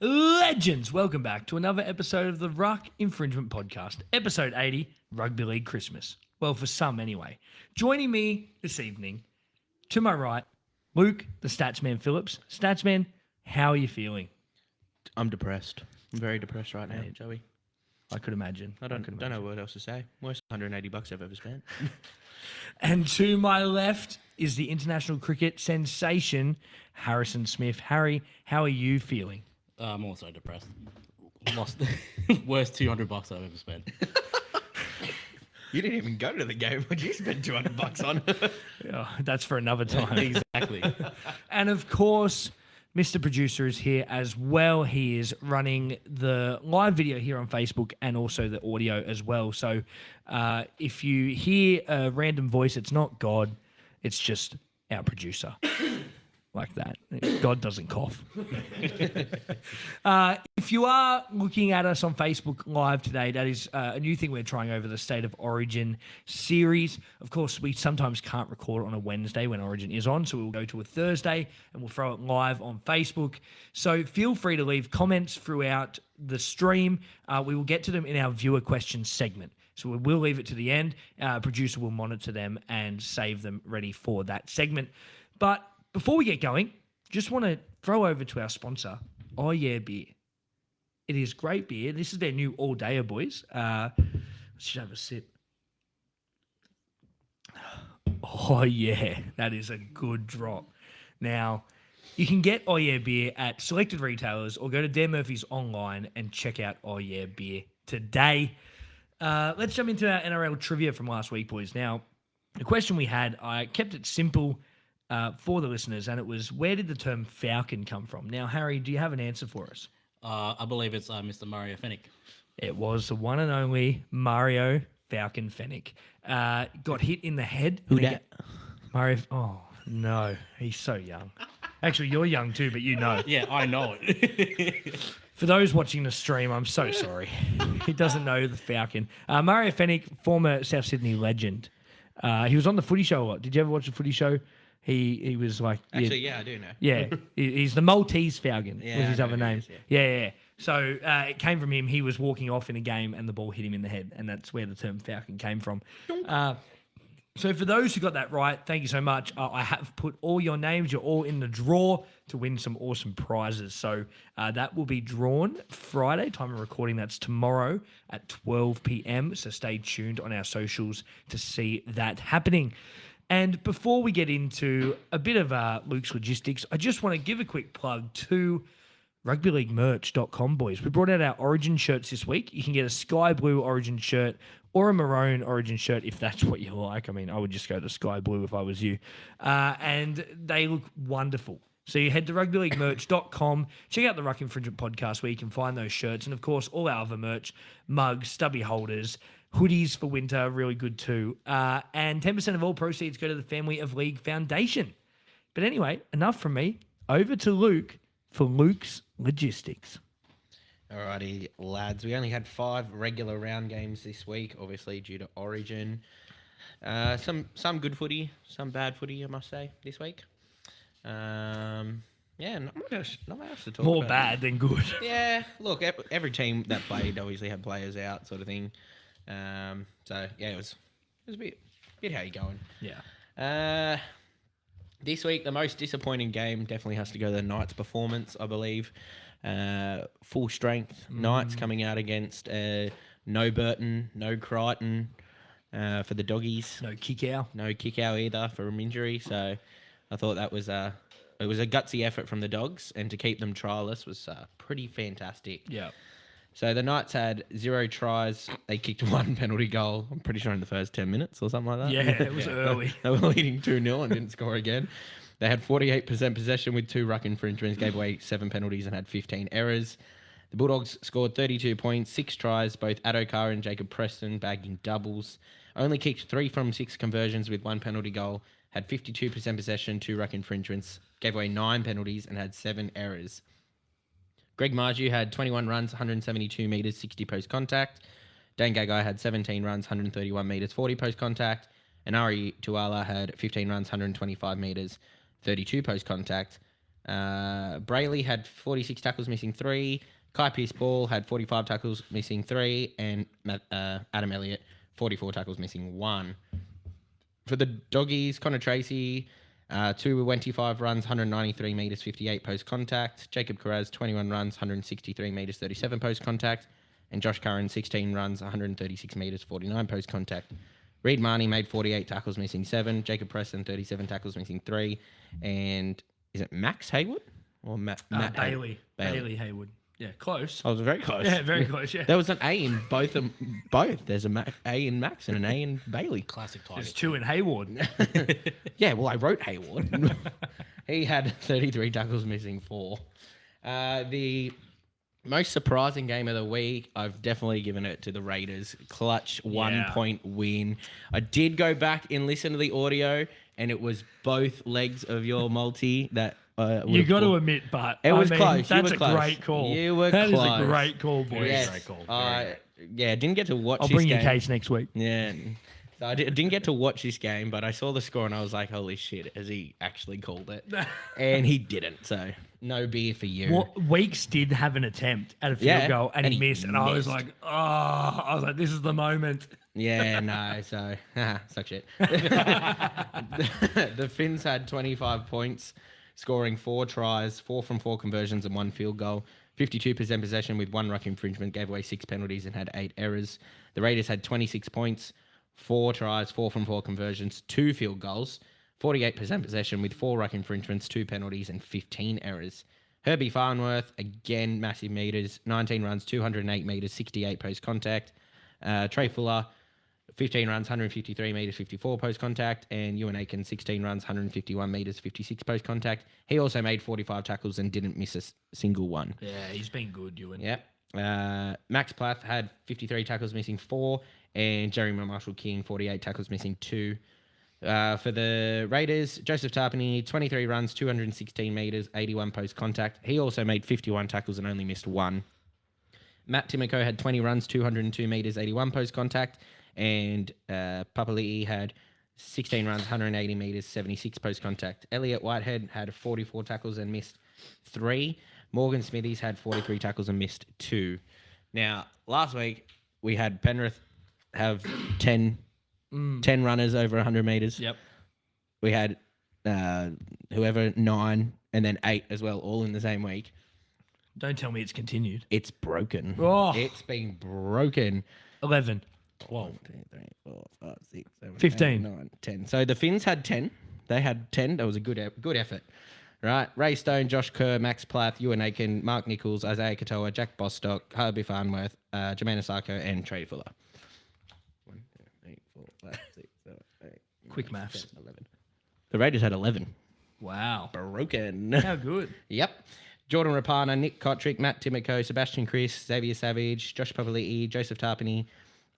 Legends, welcome back to another episode of the Ruck Infringement Podcast, episode 80, Rugby League Christmas. Well, for some anyway. Joining me this evening, to my right, Luke, the Statsman Phillips. Statsman, how are you feeling? I'm depressed. I'm very depressed right now, Joey. I could imagine. I don't know what else to say. Worst $180 I've ever spent. And to my left is the international cricket sensation, Harrison Smith. Harry, how are you feeling? I'm also depressed. Lost worst $200 I've ever spent. You didn't even go to the game. What did you spend $200 on? Oh, that's for another time. Exactly. And of course, Mr. Producer is here as well. He is running the live video here on Facebook and also the audio as well. So if you hear a random voice, it's not God. It's just our producer. Like that. God doesn't cough. If you are looking at us on Facebook Live today, that is a new thing we're trying over the State of Origin series. Of course, we sometimes can't record on a Wednesday when Origin is on, so we'll go to a Thursday and we'll throw it live on Facebook. So feel free to leave comments throughout the stream. We will get to them in our viewer questions segment. So we will leave it to the end. Our producer will monitor them and save them ready for that segment. But before we get going, just want to throw over to our sponsor, Oh Yeah Beer. It is great beer. This is their new all-dayer, boys. Let's just have a sip. Oh yeah, that is a good drop. Now, you can get Oh Yeah Beer at selected retailers or go to Dan Murphy's online and check out Oh Yeah Beer today. Let's jump into our NRL trivia from last week, boys. Now, the question we had, I kept it simple for the listeners, and it was, where did the term falcon come from? Now, Harry, do you have an answer for us? I believe it's Mr. Mario Fennick. It was the one and only Mario Falcon Fennick. Got hit in the head. Who dat? Mario. Oh, no. He's so young. Actually, you're young too, but you know. Yeah, I know it. For those watching the stream, I'm so sorry. He doesn't know the Falcon. Mario Fennick, former South Sydney legend. He was on the Footy Show a lot. Did you ever watch the Footy Show? He was like... Actually, yeah, I do know. Yeah, he's the Maltese Falcon, was his other name. Yeah. So it came from him. He was walking off in a game and the ball hit him in the head, and that's where the term Falcon came from. So for those who got that right, thank you so much. I have put all your names. You're all in the draw to win some awesome prizes. So that will be drawn Friday. Time of recording, that's tomorrow at 12 p.m. So stay tuned on our socials to see that happening. And before we get into a bit of Luke's logistics, I just want to give a quick plug to rugbyleaguemerch.com, boys. We brought out our Origin shirts this week. You can get a sky blue Origin shirt or a maroon Origin shirt if that's what you like. I mean, I would just go to sky blue if I was you. And they look wonderful. So you head to rugbyleaguemerch.com, check out the Ruck Infringement Podcast where you can find those shirts. And, of course, all our other merch, mugs, stubby holders, hoodies for winter, really good too. And 10% of all proceeds go to the Family of League Foundation. But anyway, enough from me. Over to Luke for Luke's logistics. Alrighty, lads. We only had 5 regular round games this week, obviously due to Origin. Some good footy, some bad footy, I must say, this week. Not much to talk More about. bad than good. Yeah, look, every team that played obviously had players out, sort of thing. It was a bit how you going. Yeah. This week, the most disappointing game definitely has to go to the Knights' performance, I believe. Full strength Knights coming out against no Burton, no Crichton for the doggies. No kick out. No kick out either for an injury. So I thought that was it was a gutsy effort from the Dogs, and to keep them trialless was pretty fantastic. Yeah. So the Knights had 0 tries. They kicked 1 penalty goal, I'm pretty sure in the first 10 minutes or something like that. Yeah, it was early. They were leading 2-0 and didn't score again. They had 48% possession with 2 ruck infringements, gave away 7 penalties and had 15 errors. The Bulldogs scored 32 points, 6 tries, both Adokar and Jacob Preston bagging doubles. Only kicked 3 from 6 conversions with 1 penalty goal, had 52% possession, 2 ruck infringements, gave away 9 penalties and had 7 errors. Greg Marju had 21 runs, 172 metres, 60 post-contact. Dane Gagai had 17 runs, 131 metres, 40 post-contact. And Ari Tuala had 15 runs, 125 metres, 32 post-contact. Brayley had 46 tackles, missing 3. Kai Pearce-Ball had 45 tackles, missing 3. And Adam Elliott, 44 tackles, missing 1. For the Doggies, Connor Tracy, 25 runs, 193 metres, 58 post-contact. Jacob Carraz, 21 runs, 163 metres, 37 post-contact. And Josh Curran, 16 runs, 136 metres, 49 post-contact. Reid Marnie made 48 tackles, missing 7. Jacob Preston, 37 tackles, missing 3. And is it Max Haywood? Or Matt Bailey. Bailey Haywood. Yeah, close. I was very close. Yeah, very close, yeah. There was an A in both. There's A in Max and an A in Bailey. Classic Tiger. There's 2 in Hayward. Yeah, well, I wrote Hayward. He had 33 tackles, missing 4. The most surprising game of the week, I've definitely given it to the Raiders. Clutch 1-point win. I did go back and listen to the audio, and it was both legs of your multi that... You got to admit, but it was close. That's a great call. You were that close. That is a great call, boys. Yes. Great call. Didn't get to watch. I'll this bring game. you a case next week. Yeah, so I didn't get to watch this game, but I saw the score and I was like, "Holy shit!" Has he actually called it? And he didn't. So no beer for you. Well, Weeks did have an attempt at a field goal and he missed, and I was missed. like, this is the moment. Yeah, no. So suck shit. The Finns had 25 points, scoring 4 tries, 4 from 4 conversions, and 1 field goal. 52% possession with 1 ruck infringement, gave away 6 penalties and had 8 errors. The Raiders had 26 points, 4 tries, 4 from 4 conversions, 2 field goals, 48% possession with 4 ruck infringements, 2 penalties, and 15 errors. Herbie Farnworth, again, massive meters, 19 runs, 208 meters, 68 post-contact. Trey Fuller, 15 runs, 153 metres, 54 post-contact, and Ewan Aiken, 16 runs, 151 metres, 56 post-contact. He also made 45 tackles and didn't miss a single one. Yeah, he's been good, Ewan. Yep. Max Plath had 53 tackles, missing 4, and Jeremy Marshall-King, 48 tackles, missing 2. For the Raiders, Joseph Tarpany, 23 runs, 216 metres, 81 post-contact. He also made 51 tackles and only missed 1. Matt Timoko had 20 runs, 202 metres, 81 post-contact. And Papali'i had 16 runs, 180 metres, 76 post-contact. Elliot Whitehead had 44 tackles and missed 3. Morgan Smithies had 43 tackles and missed 2. Now, last week, we had Penrith have 10 runners over 100 metres. Yep. We had 9 and then 8 as well, all in the same week. Don't tell me it's continued. It's broken. Oh. It's been broken. 11. 12. 3, 4, 5, 6, 7, 15. 8, 9, 10. So the Finns had 10. They had 10. That was a good effort. Right. Ray Stone, Josh Kerr, Max Plath, Ewan Aiken, Mark Nichols, Isaiah Katoa, Jack Bostock, Harvey Farnworth, Jermaine Asako, and Trey Fuller. 1, 2, 3, 4, 5, 6, 7, 8. Quick maths. 10, 11. The Raiders had 11. Wow. Broken. How good. Yep. Jordan Rapana, Nick Kotrick, Matt Timoko, Sebastian Chris, Xavier Savage, Josh Papali'i, Joseph Tarpany,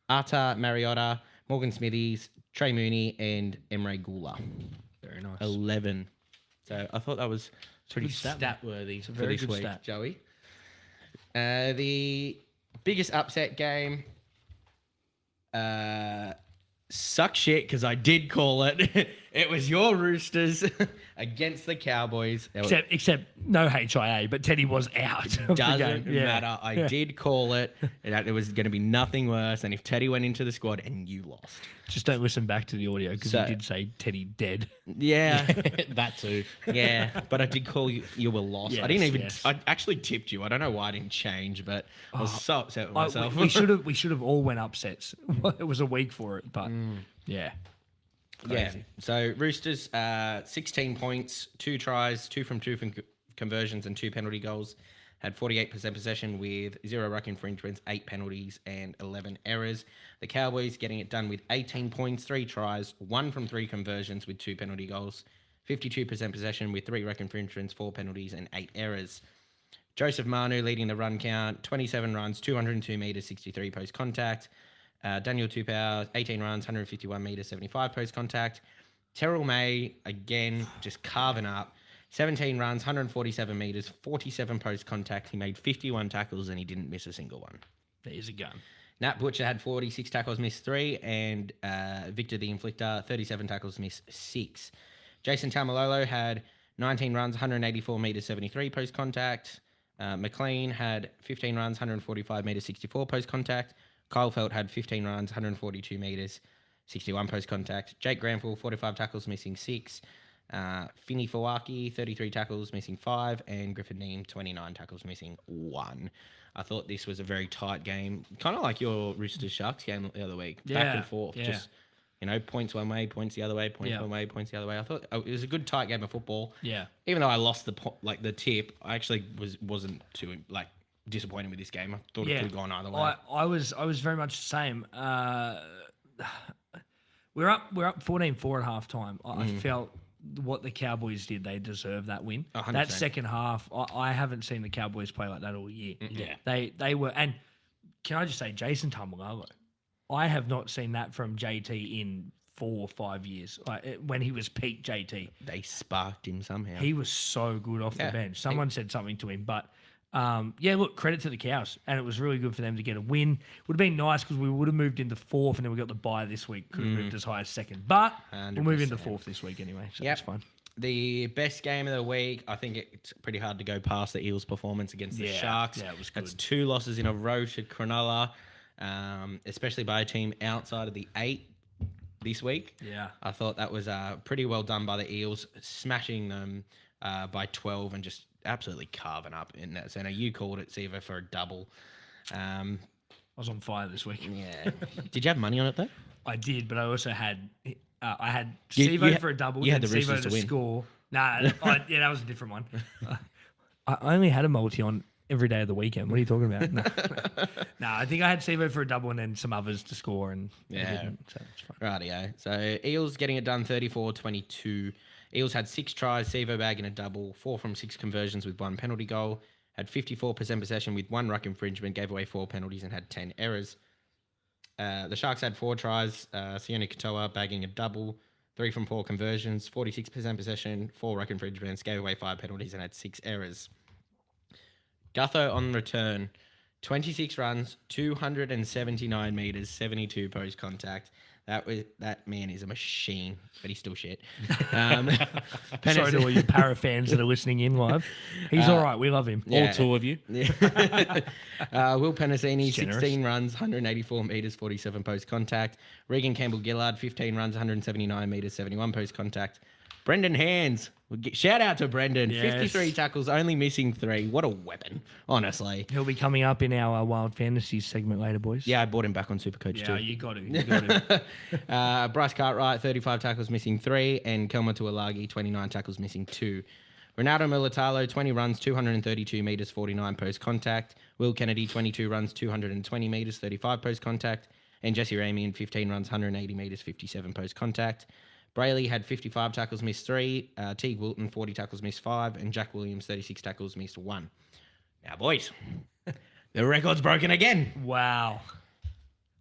Arta Mariotta, Morgan Smithies, Trey Mooney, and Emre Gula. Very nice. 11. So I thought that was pretty good stat, stat-worthy a for very this good week, stat. Joey. The biggest upset game... suck shit because I did call it. It was your Roosters against the Cowboys. Except no HIA, but Teddy was out. Of the Doesn't game. Yeah. matter. I did call it. That it was going to be nothing worse than if Teddy went into the squad and you lost. Just don't listen back to the audio because So- he did say Teddy dead. Yeah, That too. yeah. But I did call you. You were lost. I Yes, didn't even. yes. I actually tipped you. I don't know why I didn't change, but I was so upset with myself. We should have all went upsets. It was a week for it, but yeah. Yeah. So Roosters, 16 points, 2 tries, 2 from 2 from conversions, and 2 penalty goals. Had 48% possession with 0 ruck infringements, 8 penalties, and 11 errors. The Cowboys getting it done with 18 points, 3 tries, 1 from 3 conversions with 2 penalty goals. 52% possession with 3 ruck infringements, 4 penalties, and 8 errors. Joseph Manu leading the run count, 27 runs, 202 metres, 63 post-contact. Daniel Tupou, 18 runs, 151 metres, 75 post-contact. Terrell May, again, just carving up. 17 runs, 147 metres, 47 post-contact. He made 51 tackles and he didn't miss a single one. There's a gun. Nat Butcher had 46 tackles, missed 3. And Victor the Inflictor, 37 tackles, missed 6. Jason Tamalolo had 19 runs, 184 metres, 73 post contact. McLean had 15 runs, 145 metres, 64 post contact. Kyle Felt had 15 runs, 142 metres, 61 post contact. Jake Granville, 45 tackles, missing 6. Finney Fawaki, 33 tackles, missing 5. And Griffin Neem, 29 tackles, missing 1. I thought this was a very tight game, kind of like your Roosters Sharks game the other week. Back and forth. Yeah. Just, points one way, points the other way, points one way, points the other way. I thought it was a good tight game of football. Yeah. Even though I lost the tip, I actually wasn't too disappointed with this game. I thought it could have gone either way. I was very much the same. We're up 14-4 at half time. I felt what the Cowboys did, they deserved that win. 100%. That second half, I haven't seen the Cowboys play like that all year. Yeah. They were, and can I just say, Jason Tamalalo, I have not seen that from JT in 4 or 5 years. When he was peak JT, They sparked him somehow. he was so good off the Yeah. bench. Someone said something to him, but look, credit to the Cows, and it was really good for them to get a win. Would have been nice because we would have moved into 4th, and then we got the bye this week. Could have moved as high as 2nd, but we'll move into 4th this week anyway, so that's fine. The best game of the week, I think it's pretty hard to go past the Eels' performance against the Sharks. Yeah, it was That's good. 2 losses in a row to Cronulla, especially by a team outside of the 8 this week. Yeah. I thought that was pretty well done by the Eels, smashing them by 12 and just absolutely carving up in that centre. You called it, Siva, for a double. I was on fire this week. Yeah. Did you have money on it, though? I did, but I also had I had You Sevo had- for a double. you had and the Roosters Sevo to to win. score. Nah, that was a different one. I only had a multi on every day of the weekend. What are you talking about? No, I think I had Sevo for a double and then some others to score, and I Yeah. didn't, so it's fine. Rightio. So Eels getting it done 34-22. Eels had 6 tries, Sevo bagging a double, 4 from 6 conversions with 1 penalty goal, had 54% possession with 1 ruck infringement, gave away 4 penalties and had 10 errors. The Sharks had 4 tries, Sione Katoa bagging a double, 3 from 4 conversions, 46% possession, 4 ruck infringements, gave away 5 penalties and had 6 errors. Gutho on return, 26 runs, 279 metres, 72 post contact. That man is a machine, but he's still shit. Sorry to all you para fans that are listening in live. He's all right. We love him. Yeah. All 2 of you. Will Penasini, Generous. 16 runs, 184 metres, 47 post contact. Regan Campbell Gillard, 15 runs, 179 metres, 71 post contact. Brendan Hands, shout out to Brendan, Yes. 53 tackles, only missing 3. What a weapon, honestly. He'll be coming up in our Wild Fantasies segment later, boys. Yeah, I bought him back on Supercoach Yeah, too. you got to. You got to. Bryce Cartwright, 35 tackles, missing 3. And Kelma Tuolagi, 29 tackles, missing 2. Ronaldo Mulatalo, 20 runs, 232 metres, 49 post contact. Will Kennedy, 22 runs, 220 metres, 35 post contact. And Jesse Ramian, 15 runs, 180 metres, 57 post contact. Brayley had 55 tackles, missed 3. Teague Wilton, 40 tackles, missed 5. And Jack Williams, 36 tackles, missed 1. Now, boys, the record's broken again. Wow.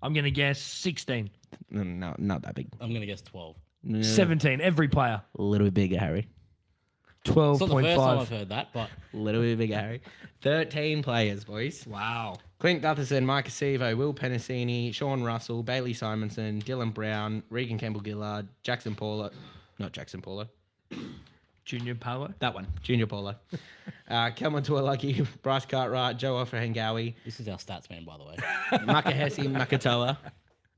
I'm going to guess 16. No, not that big. I'm going to guess 12. 17, every player. A little bit bigger, Harry. It's not the first time 12.5. I've heard that, but A little bit bigger, Harry. 13 players, boys. Wow. Clint Gutherson, Mike Acevo, Will Penasini, Sean Russell, Bailey Simonson, Dylan Brown, Regan Campbell-Gillard, Jackson Paula, not Jackson Paula, Junior Palo. that one, Junior Paula, Kelman Tuolaki, Bryce Cartwright, Joe Offahengawi, this is our stats man, by the way. Makahesi Makatoa.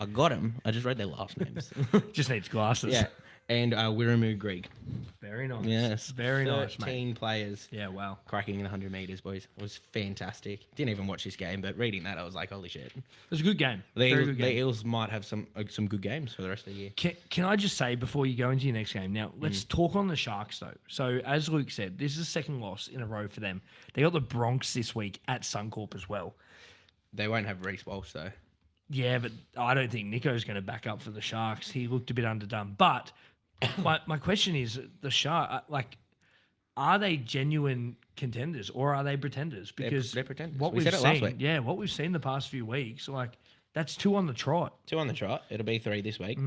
I got him. I just read their last names. Just needs glasses. Yeah. And Wiramu Greig. Very nice. Yes. Very nice, 13 mate. players. Yeah, wow. Cracking in the 100 metres, boys. It was fantastic. Didn't even watch this game, but reading that, I was like, holy shit. It was a good game. The Very good the game. Eels might have some good games for the rest of the year. Can I just say before you go into your next game, now let's talk on the Sharks though. So as Luke said, this is the second loss in a row for them. They got the Bronx this week at Suncorp as well. They won't have Reece Walsh, though. Yeah, but I don't think Nico's going to back up for the Sharks. He looked a bit underdone. But my question is, the Shark, are they genuine contenders or are they pretenders? Because they're pretenders. What We we've said it last seen, week. yeah, what we've seen the past few weeks, that's 2 on the trot. 2 on the trot. It'll be 3 this week.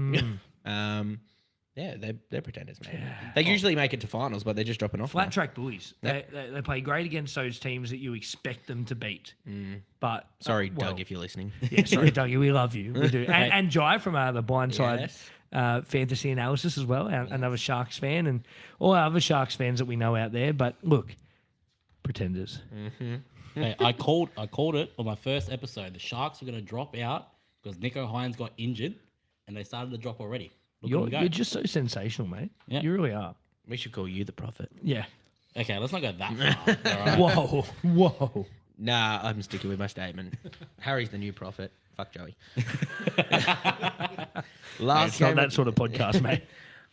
Yeah, they're pretenders, man. Yeah. They usually make it to finals, but they're just dropping off. Flat now. track bullies. They play great against those teams that you expect them to beat. But Sorry, well, Doug, if you're listening. Yeah, sorry, Dougie, we love you. We do. And Jai from the Blindside Yes. fantasy analysis as well. Another Sharks fan and all our other Sharks fans that we know out there. But look, pretenders. Hey, I called it on my first episode. The Sharks were going to drop out because Nico Hines got injured, and they started to drop already. Look at them go. You're just so sensational, mate. Yeah. You really are. We should call you the prophet. Yeah. Okay, let's not go that far. All right? Whoa. Nah, I'm sticking with my statement. Harry's the new prophet. Fuck Joey. It's not that sort of podcast, mate.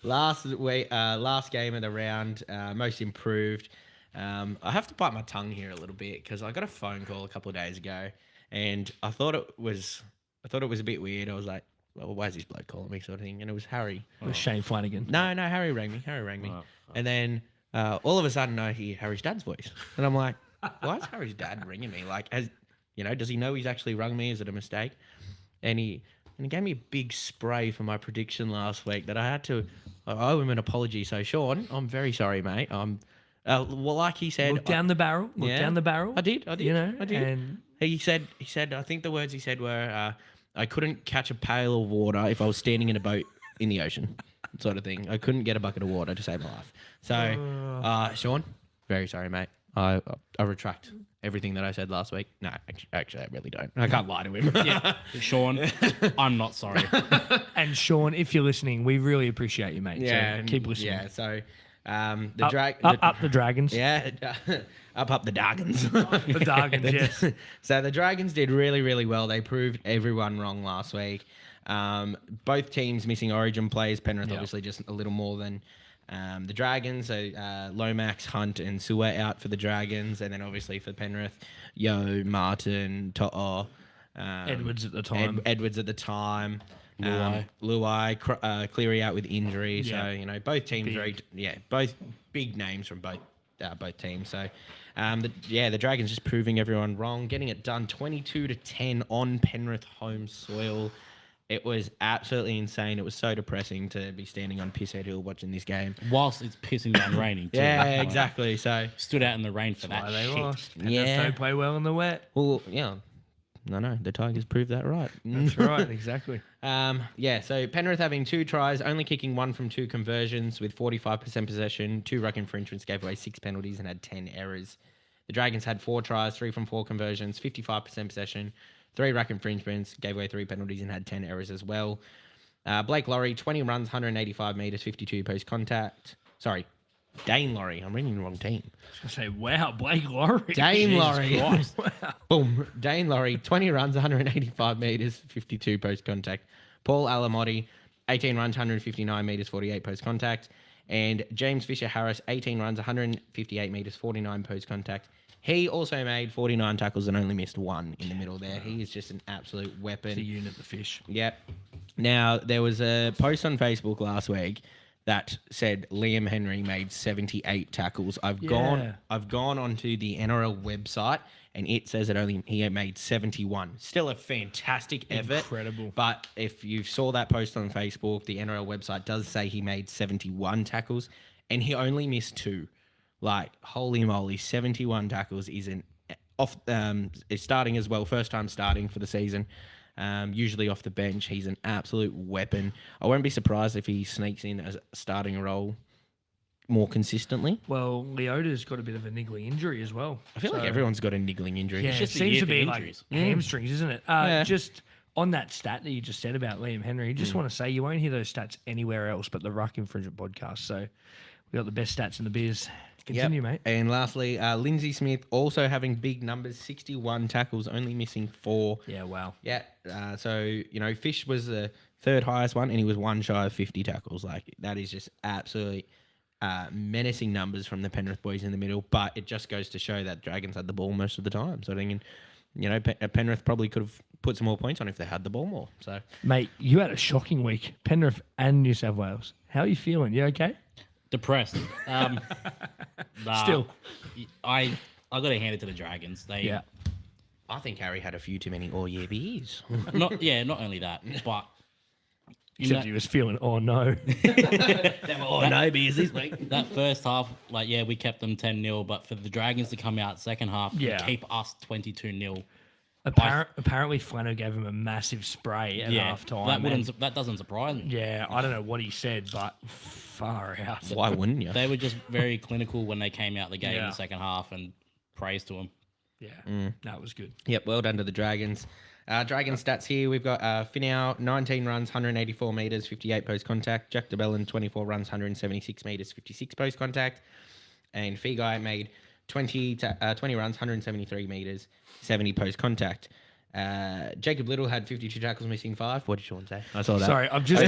Last game of the round, most improved. I have to bite my tongue here a little bit because I got a phone call a couple of days ago, and I thought it was a bit weird. I was like, "Well, why is this bloke calling me?" sort of thing, and it was Harry. It was Shane Flanagan. No, Harry rang me. And then all of a sudden I hear Harry's dad's voice, and I'm like, "Why is Harry's dad ringing me? Like, does he know he's actually rung me? Is it a mistake?" And he gave me a big spray for my prediction last week that I owe him an apology. So Sean, I'm very sorry, mate. Well, like he said, Look down the barrel. I did. You know, I did. and He said. I think the words he said were, "I couldn't catch a pail of water if I was standing in a boat in the ocean," sort of thing. I couldn't get a bucket of water to save my life. So, Sean, very sorry, mate. I retract everything that I said last week. No, actually, I really don't. I can't lie to him. Yeah, Sean, I'm not sorry. And Sean, if you're listening, we really appreciate you, mate. Yeah, So keep listening. Yeah, so Up the Dragons. Yeah, up the Dragons. The Dragons, yes. So the Dragons did really, really well. They proved everyone wrong last week. Both teams missing Origin players. Penrith obviously just a little more than the Dragons. So Lomax, Hunt, and Sewer out for the Dragons, and then obviously for Penrith, Martin, To'o, Edwards at the time. Edwards at the time. Luai. Cleary out with injury. Yeah. So both teams both big names from both teams. So the Dragons just proving everyone wrong, getting it done 22-10 on Penrith home soil. It was absolutely insane. It was so depressing to be standing on Pisshead Hill watching this game. Whilst it's pissing down raining too. Yeah, exactly. So Stood out in the rain for that Why they shit. lost. Penrith Yeah. don't play well in the wet. well, yeah. No, the Tigers proved that right. That's right, exactly. So Penrith having 2 tries, only kicking 1 from 2 conversions with 45% possession, 2 ruck infringements, gave away 6 penalties and had 10 errors. The Dragons had 4 tries, 3 from 4 conversions, 55% possession, 3 ruck infringements, gave away 3 penalties and had 10 errors as well. Blake Laurie, 20 runs, 185 metres, 52 post-contact. Sorry, Dane Laurie. I'm reading the wrong team. I was going to say, wow, Blake Laurie. Dane Laurie. Wow. Boom. Dane Laurie, 20 runs, 185 metres, 52 post-contact. Paul Alamotti, 18 runs, 159 metres, 48 post-contact. And James Fisher-Harris, 18 runs, 158 metres, 49 post-contact. He also made 49 tackles and only missed 1 in the middle there. He is just an absolute weapon. It's a unit, the fish. Yep. Now, there was a post on Facebook last week that said Liam Henry made 78 tackles. I've gone onto the NRL website and it says he made 71. Still a fantastic effort. Incredible. But if you saw that post on Facebook, the NRL website does say he made 71 tackles and he only missed 2. Like, holy moly, 71 tackles is is starting as well, first time starting for the season. Usually off the bench. He's an absolute weapon. I won't be surprised if he sneaks in as a starting role more consistently. Well, Leota's got a bit of a niggly injury as well. I feel like everyone's got a niggling injury. Yeah, It's it just a seems year to for be injuries. like hamstrings, isn't it? Just on that stat that you just said about Liam Henry, just want to say you won't hear those stats anywhere else but the Ruck Infringement podcast. So we got the best stats in the biz. Continue, mate. And lastly, Lindsay Smith also having big numbers, 61 tackles, only missing 4. Yeah, wow. Yeah. So, Fish was the 3rd highest one and he was 1 shy of 50 tackles. Like, that is just absolutely menacing numbers from the Penrith boys in the middle. But it just goes to show that Dragons had the ball most of the time. So, I think, Penrith probably could have put some more points on if they had the ball more. So, Mate, you had a shocking week. Penrith and New South Wales. How are you feeling? You okay? Depressed. Still. I got to hand it to the Dragons. Yeah. I think Harry had a few too many all-year beers. Not only that, but Except he was feeling, oh no. no beers this week. that first half, we kept them 10-0, but for the Dragons to come out second half and keep us 22-0, Apparently, Flano gave him a massive spray at half time. That doesn't surprise me. Yeah, I don't know what he said, but far out. Why wouldn't you? They were just very clinical when they came out the game in Yeah. the second half, and praise to them. Yeah, that was good. Yep, well done to the Dragons. Dragon stats here. We've got Finau, 19 runs, 184 metres, 58 post contact. Jack DeBellin, 24 runs, 176 metres, 56 post contact. And Figai made 20 runs, 173 metres, 70 post contact. Jacob Little had 52 tackles, missing 5. What did Sean say? I saw that. Sorry, I've just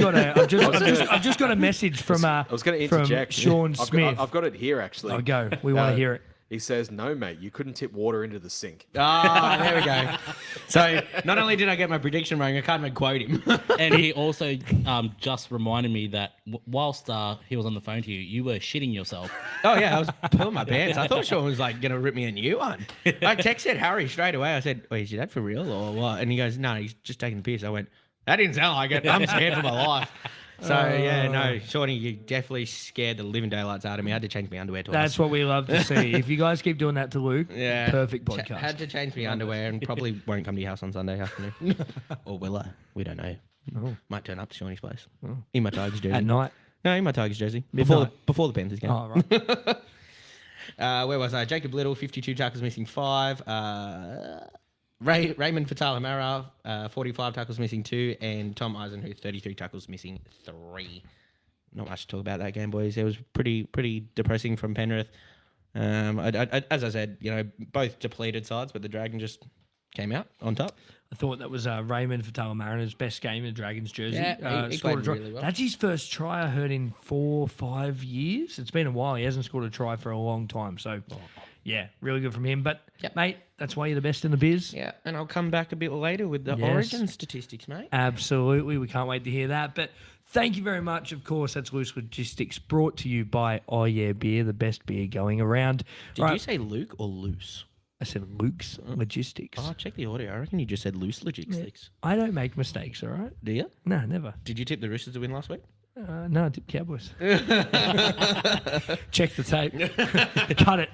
got a message from I was going to interject. Sean Smith. I've got it here actually. I'll go. We want to hear it. He says, "No, mate, you couldn't tip water into the sink." Ah, there we go. So not only did I get my prediction wrong, I can't even quote him. And he also just reminded me that whilst he was on the phone to you, you were shitting yourself. Oh yeah, I was pulling my pants. I thought Sean was like gonna rip me a new one. I texted Harry straight away. I said, "Wait, is your dad for real or what?" And he goes, "No, he's just taking the piss." I went, "That didn't sound like it. I'm scared for my life." So yeah, no, Shawnee, you definitely scared the living daylights out of me. I had to change my underwear twice. That's what we love to see. If you guys keep doing that to Luke, Yeah. perfect podcast. Had to change my underwear and probably won't come to your house on Sunday afternoon. Or will I? We don't know. Oh. Might turn up to Shawnee's place. In my Tigers jersey. At night. No, in my Tigers jersey. Midnight. Before the Panthers game. Oh, right. Where was I? Jacob Little, 52 tackles, missing 5. Raymond Fatale-Mara, 45 tackles, missing 2. And Tom Eisenhuth, 33 tackles, missing 3. Not much to talk about that game, boys. It was pretty depressing from Penrith. As I said, both depleted sides, but the Dragon just came out on top. I thought that was Raymond Fatale-Marina's best game in the Dragons jersey. Yeah, he scored a played try. really well. That's his first try, I heard, in 4 or 5 years. It's been a while. He hasn't scored a try for a long time. So, yeah, really good from him. But, mate, that's why you're the best in the biz. Yeah, and I'll come back a bit later with the Yes. origin statistics, mate. Absolutely. We can't wait to hear that. But thank you very much. Of course, that's Loose Logistics, brought to you by Oh Yeah Beer, the best beer going around. Did you say Luke or loose? I said Luke's Logistics. Oh, check the audio. I reckon you just said loose logistics. I don't make mistakes, all right? Do you? No, never. Did you tip the Roosters to win last week? No, I did Cowboys. Check the tape. Cut it.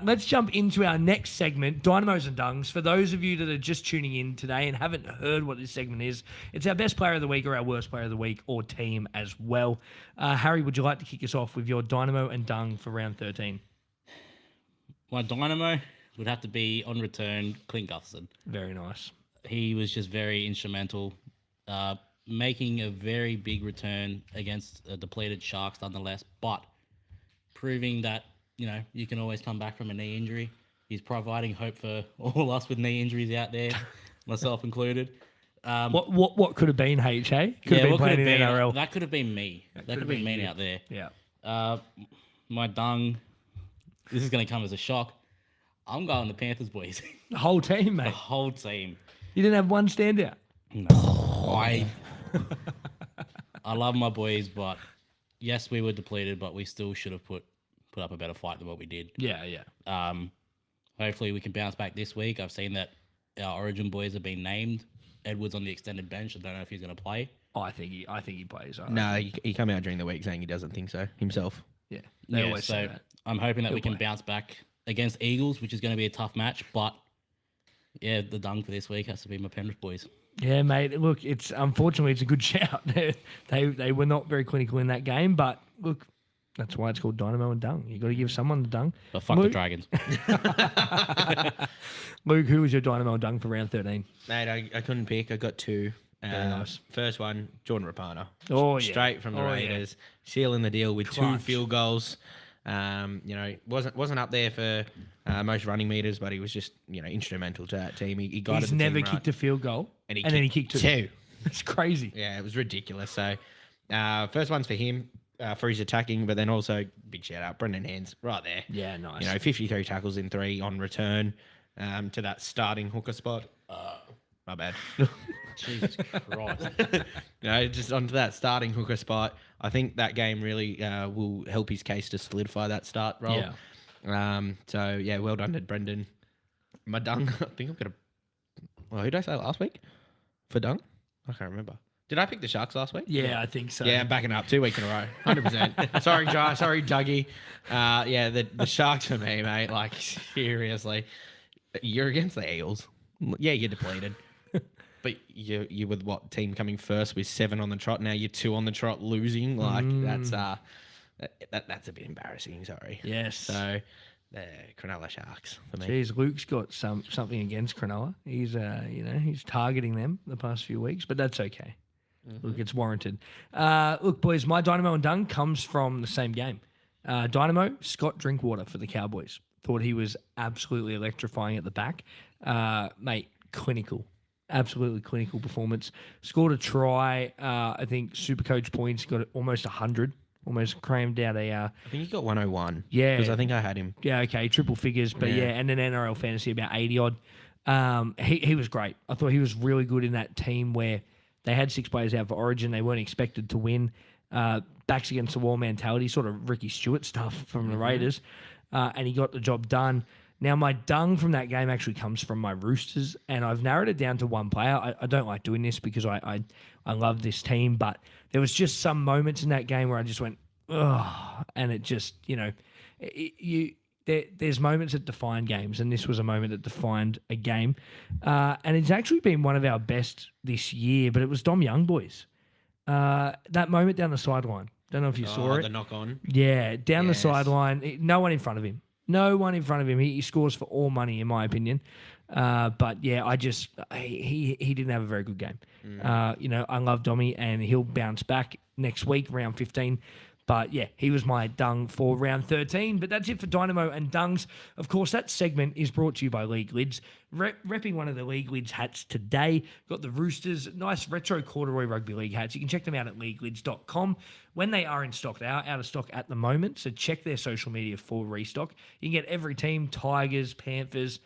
Let's jump into our next segment, Dynamos and Dungs. For those of you that are just tuning in today and haven't heard what this segment is, it's our best player of the week or our worst player of the week or team as well. Harry, would you like to kick us off with your Dynamo and Dung for round 13? My Dynamo would have to be, on return, Clint Gutherson. Very nice. He was just very instrumental, making a very big return against a depleted Sharks nonetheless, but proving that, you can always come back from a knee injury. He's providing hope for all us with knee injuries out there, myself included. What could have been HA? Could have been playing in NRL. That could have been me. That could have been me out there. Yeah. My Dung, this is going to come as a shock. I'm going the Panthers, boys. The whole team, The mate. whole team. You didn't have one standout. No. I love my boys, but yes, we were depleted, but we still should have put up a better fight than what we did. Yeah, yeah. Hopefully we can bounce back this week. I've seen that our Origin boys have been named. Edwards on the extended bench. I don't know if he's going to play. I think he plays. No, he came out during the week saying he doesn't think so himself. Yeah. They always say that. I'm hoping that He'll we can play. bounce back against Eagles, which is going to be a tough match. But yeah, the Dung for this week has to be my Penrith boys. Yeah, mate. Look, unfortunately it's a good shout. They were not very clinical in that game, but look, that's why it's called Dynamo and Dung. You got to give someone the Dung. But fuck the Luke? Dragons. Luke, who was your Dynamo and Dung for round 13? Mate, I couldn't pick. I got 2. Very nice. First one, Jordan Rapana. Oh, yeah. Straight from the Oh, yeah. Raiders. Sealing the deal with 2 Clutch. field goals. Wasn't up there for most running meters, but he was just instrumental to that team. He guided He's the never team kicked a field goal, And he then he kicked kicked 2. It's crazy. Yeah, it was ridiculous. So, first one's for him for his attacking, but then also big shout out Brendan Hands right there. Yeah, nice. 53 tackles in 3 on return to that starting hooker spot. My bad. Jesus Christ. Just onto that starting hooker spot. I think that game really will help his case to solidify that start role. Yeah. Well done to Brendan. My Dung, I think I'm gonna. Well, who did I say last week for Dung? I can't remember. Did I pick the Sharks last week? Yeah, I think so. Yeah, I'm backing up 2 weeks in a row. 100%. Sorry, Jai. Sorry, Dougie. The Sharks for me, mate. Like, seriously. You're against the Eagles. Yeah, you're depleted. But you with what team coming first with 7 on the trot? Now you're 2 on the trot losing. Like that's that's a bit embarrassing. Sorry. Yes. So, Cronulla Sharks for me. Jeez, Luke's got something against Cronulla. He's he's targeting them the past few weeks, but that's okay. Look, it's warranted. Look, boys, my Dynamo and Dung comes from the same game. Dynamo, Scott Drinkwater for the Cowboys. Thought he was absolutely electrifying at the back. Mate, clinical. Absolutely clinical performance. Scored a try. I think Supercoach points. Got almost 100. Almost crammed out a... I think he got 101. Yeah. Because I think I had him. Yeah, okay. Triple figures. But yeah, and then NRL Fantasy about 80-odd. He was great. I thought he was really good in that team where they had 6 players out for Origin. They weren't expected to win. Backs against the wall mentality, sort of Ricky Stewart stuff from the Raiders. And he got the job done. Now, my dung from that game actually comes from my Roosters, and I've narrowed it down to one player. I don't like doing this because I love this team, but there was just some moments in that game where I just went, ugh, and it just, there's moments that define games, and this was a moment that defined a game. And it's actually been one of our best this year, but it was Dom Young, boys. That moment down the sideline. Don't know if you saw it. The knock on. Yeah, down the Yes. sideline. No one in front of him. No one in front of him. He scores for all money, in my opinion. But yeah, he didn't have a very good game. I love Dommy, and he'll bounce back next week, round 15. But yeah, he was my dung for round 13. But that's it for Dynamo and Dungs. Of course, that segment is brought to you by League Lids. Repping one of the League Lids hats today. Got the Roosters, nice retro corduroy rugby league hats. You can check them out at leaguelids.com. When they are in stock, they are out of stock at the moment. So check their social media for restock. You can get every team, Tigers, Panthers,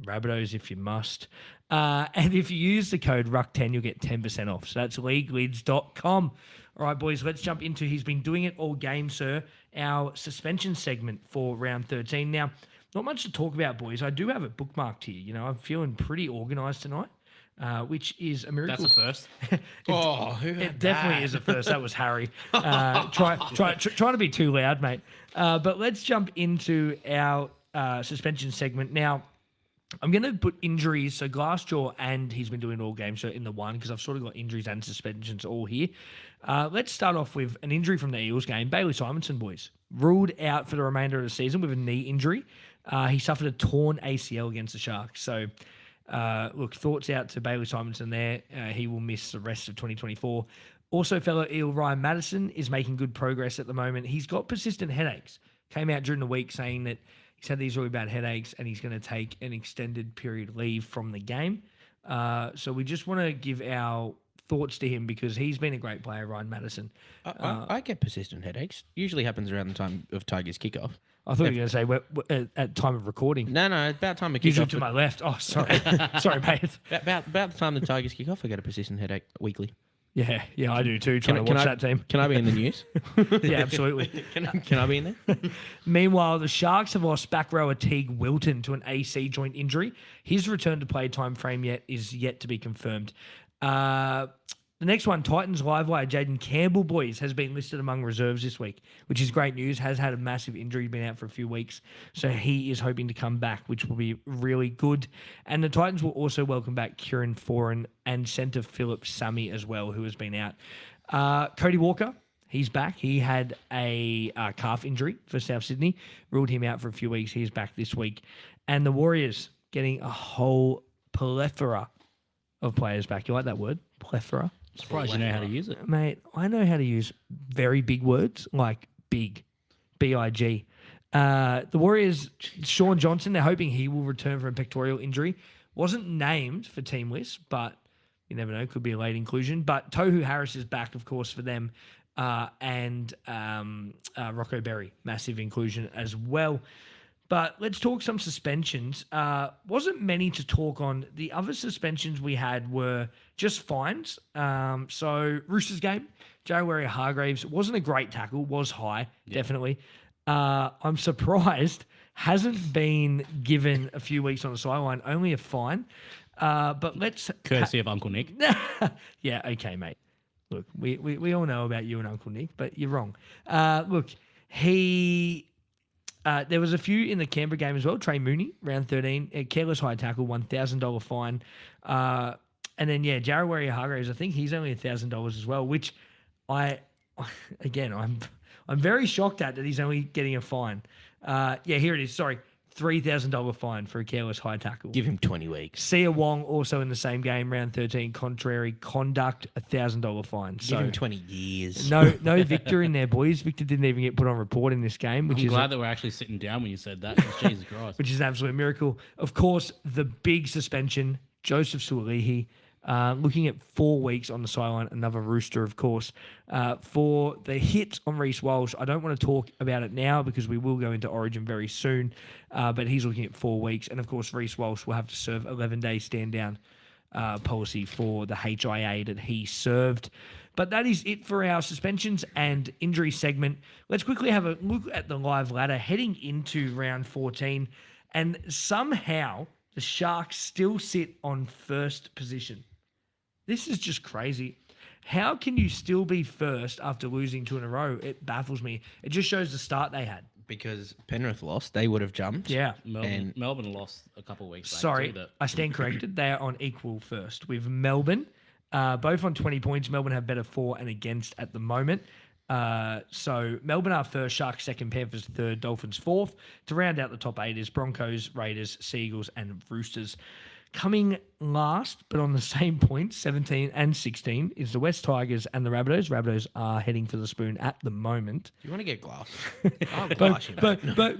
Rabbitohs if you must. And if you use the code RUCK10, you'll get 10% off. So that's leaguelids.com. All right, boys, let's jump into He's Been Doing It All Game, Sir, our suspension segment for round 13. Now, not much to talk about, boys. I do have it bookmarked here. I'm feeling pretty organised tonight, which is a miracle. That's a first. It definitely is a first. That was Harry. Trying to be too loud, mate. But let's jump into our suspension segment. Now, I'm going to put injuries, so Glassjaw and He's Been Doing It All game, so in the one, because I've sort of got injuries and suspensions all here. Let's start off with an injury from the Eels game. Bailey Simonson, boys, ruled out for the remainder of the season with a knee injury. He suffered a torn ACL against the Sharks. So, look, thoughts out to Bailey Simonson there. He will miss the rest of 2024. Also, fellow Eel Ryan Madison is making good progress at the moment. He's got persistent headaches. Came out during the week saying that he's had these really bad headaches and he's going to take an extended period leave from the game. So we just want to give our thoughts to him because he's been a great player, Ryan Madison. I get persistent headaches. Usually happens around the time of Tigers kickoff. I thought you were going to say at time of recording. No, about time of Usually kickoff. to my left. Oh, sorry. Sorry, mate. About the time the Tigers kick off, I get a persistent headache weekly. Yeah, I do too, trying to watch that team. Can I be in the news? Yeah, absolutely. Can I be in there? Meanwhile, the Sharks have lost back rower Teague Wilton to an AC joint injury. His return to play time frame is yet to be confirmed. The next one, Titans live wire Jaden Campbell, boys, has been listed among reserves this week, which is great news. Has had a massive injury, been out for a few weeks. So he is hoping to come back, which will be really good. And the Titans will also welcome back Kieran Foran and centre Philip Sammy as well, who has been out. Cody Walker, he's back. He had a calf injury for South Sydney, ruled him out for a few weeks. He's back this week. And the Warriors getting a whole plethora of players back. You like that word? Plethora? Surprised you know how to use it. Mate, I know how to use very big words like big, B-I-G. The Warriors, Sean Johnson, they're hoping he will return from a pectoral injury. Wasn't named for team list, but you never know, could be a late inclusion. But Tohu Harris is back, of course, for them. And Rocco Berry, massive inclusion as well. But let's talk some suspensions. Wasn't many to talk on. The other suspensions we had were just fines. So Roosters game, January Hargraves wasn't a great tackle, was high, definitely. I'm surprised hasn't been given a few weeks on the sideline, only a fine. But let's Courtesy of Uncle Nick. yeah, okay, mate. Look, we all know about you and Uncle Nick, but you're wrong. Look, he There was a few in the Canberra game as well. Trey Mooney, round 13, a careless high tackle, $1,000 fine. And then, Jared Warrior-Hargraves, I think he's only $1,000 as well, which I'm very shocked at that he's only getting a fine. Here it is. Sorry. $3,000 fine for a careless high tackle. Give him 20 weeks. Sia Wong also in the same game, round 13, contrary conduct, $1,000 fine. Give him 20 years. No Victor in there, boys. Victor didn't even get put on report in this game, which I'm is glad that we're actually sitting down when you said that. Jesus Christ. which is an absolute miracle. Of course, the big suspension, Joseph Sualihi, looking at 4 weeks on the sideline, another Rooster, of course. For the hit on Reece Walsh, I don't want to talk about it now because we will go into Origin very soon, but he's looking at 4 weeks. And, of course, Reece Walsh will have to serve 11-day stand-down policy for the HIA that he served. But that is it for our suspensions and injury segment. Let's quickly have a look at the live ladder heading into round 14. And somehow the Sharks still sit on first position. This is just crazy. How can you still be first after losing 2 in a row? It baffles me. It just shows the start they had. Because Penrith lost, they would have jumped. Yeah. Melbourne lost a couple of weeks back. Sorry, too, I stand corrected. They are on equal first with Melbourne, both on 20 points. Melbourne have better for and against at the moment. So Melbourne are first, Sharks second, Panthers third, Dolphins fourth. To round out the top 8 is Broncos, Raiders, Seagulls, and Roosters. Coming last, but on the same points, 17 and 16, is the West Tigers and the Rabbitohs. Rabbitohs are heading for the spoon at the moment. You want to get glass?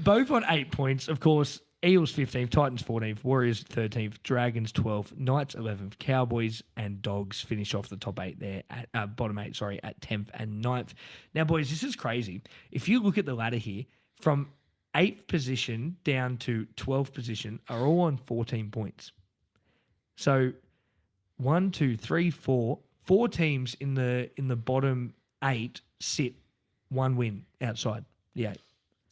Both on 8 points, of course. Eels 15th, Titans 14th, Warriors 13th, Dragons 12th, Knights 11th, Cowboys and Dogs finish off the top 8 there, at bottom 8, at 10th and 9th. Now, boys, this is crazy. If you look at the ladder here, from 8th position down to 12th position are all on 14 points. So 1, 2, 3, 4 teams in the bottom 8 sit 1 win outside the 8.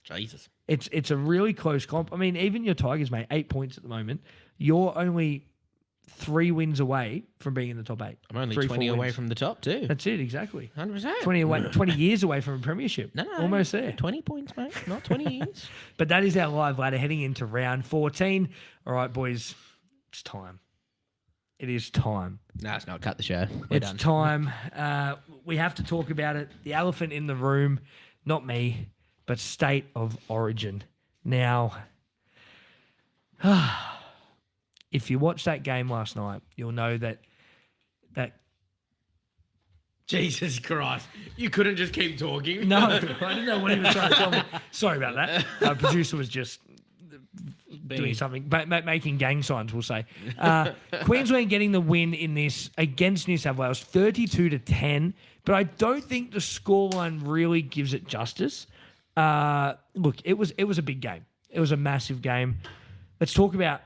Jesus. It's a really close comp. I mean, even your Tigers, mate, 8 points at the moment. You're only 3 wins away from being in the top 8. I'm only 3, 20 4 away wins. from the top too. That's it, exactly. 100%. 20 years away from a premiership. No, Almost there. 20 points, mate. Not 20 years. But that is our live ladder heading into round 14. All right, boys, it's time. It is time. No, it's not. Cut the show. We're It's done. time. We have to talk about it. The elephant in the room, not me, but state of origin. Now, if you watched that game last night, you'll know that Jesus Christ. You couldn't just keep talking. no, I didn't know what he was trying to tell me. Sorry about that. Our producer was just doing something, making gang signs, we'll say. Queensland getting the win in this against New South Wales, 32-10. But I don't think the scoreline really gives it justice. Look, it was a big game. It was a massive game. Let's talk about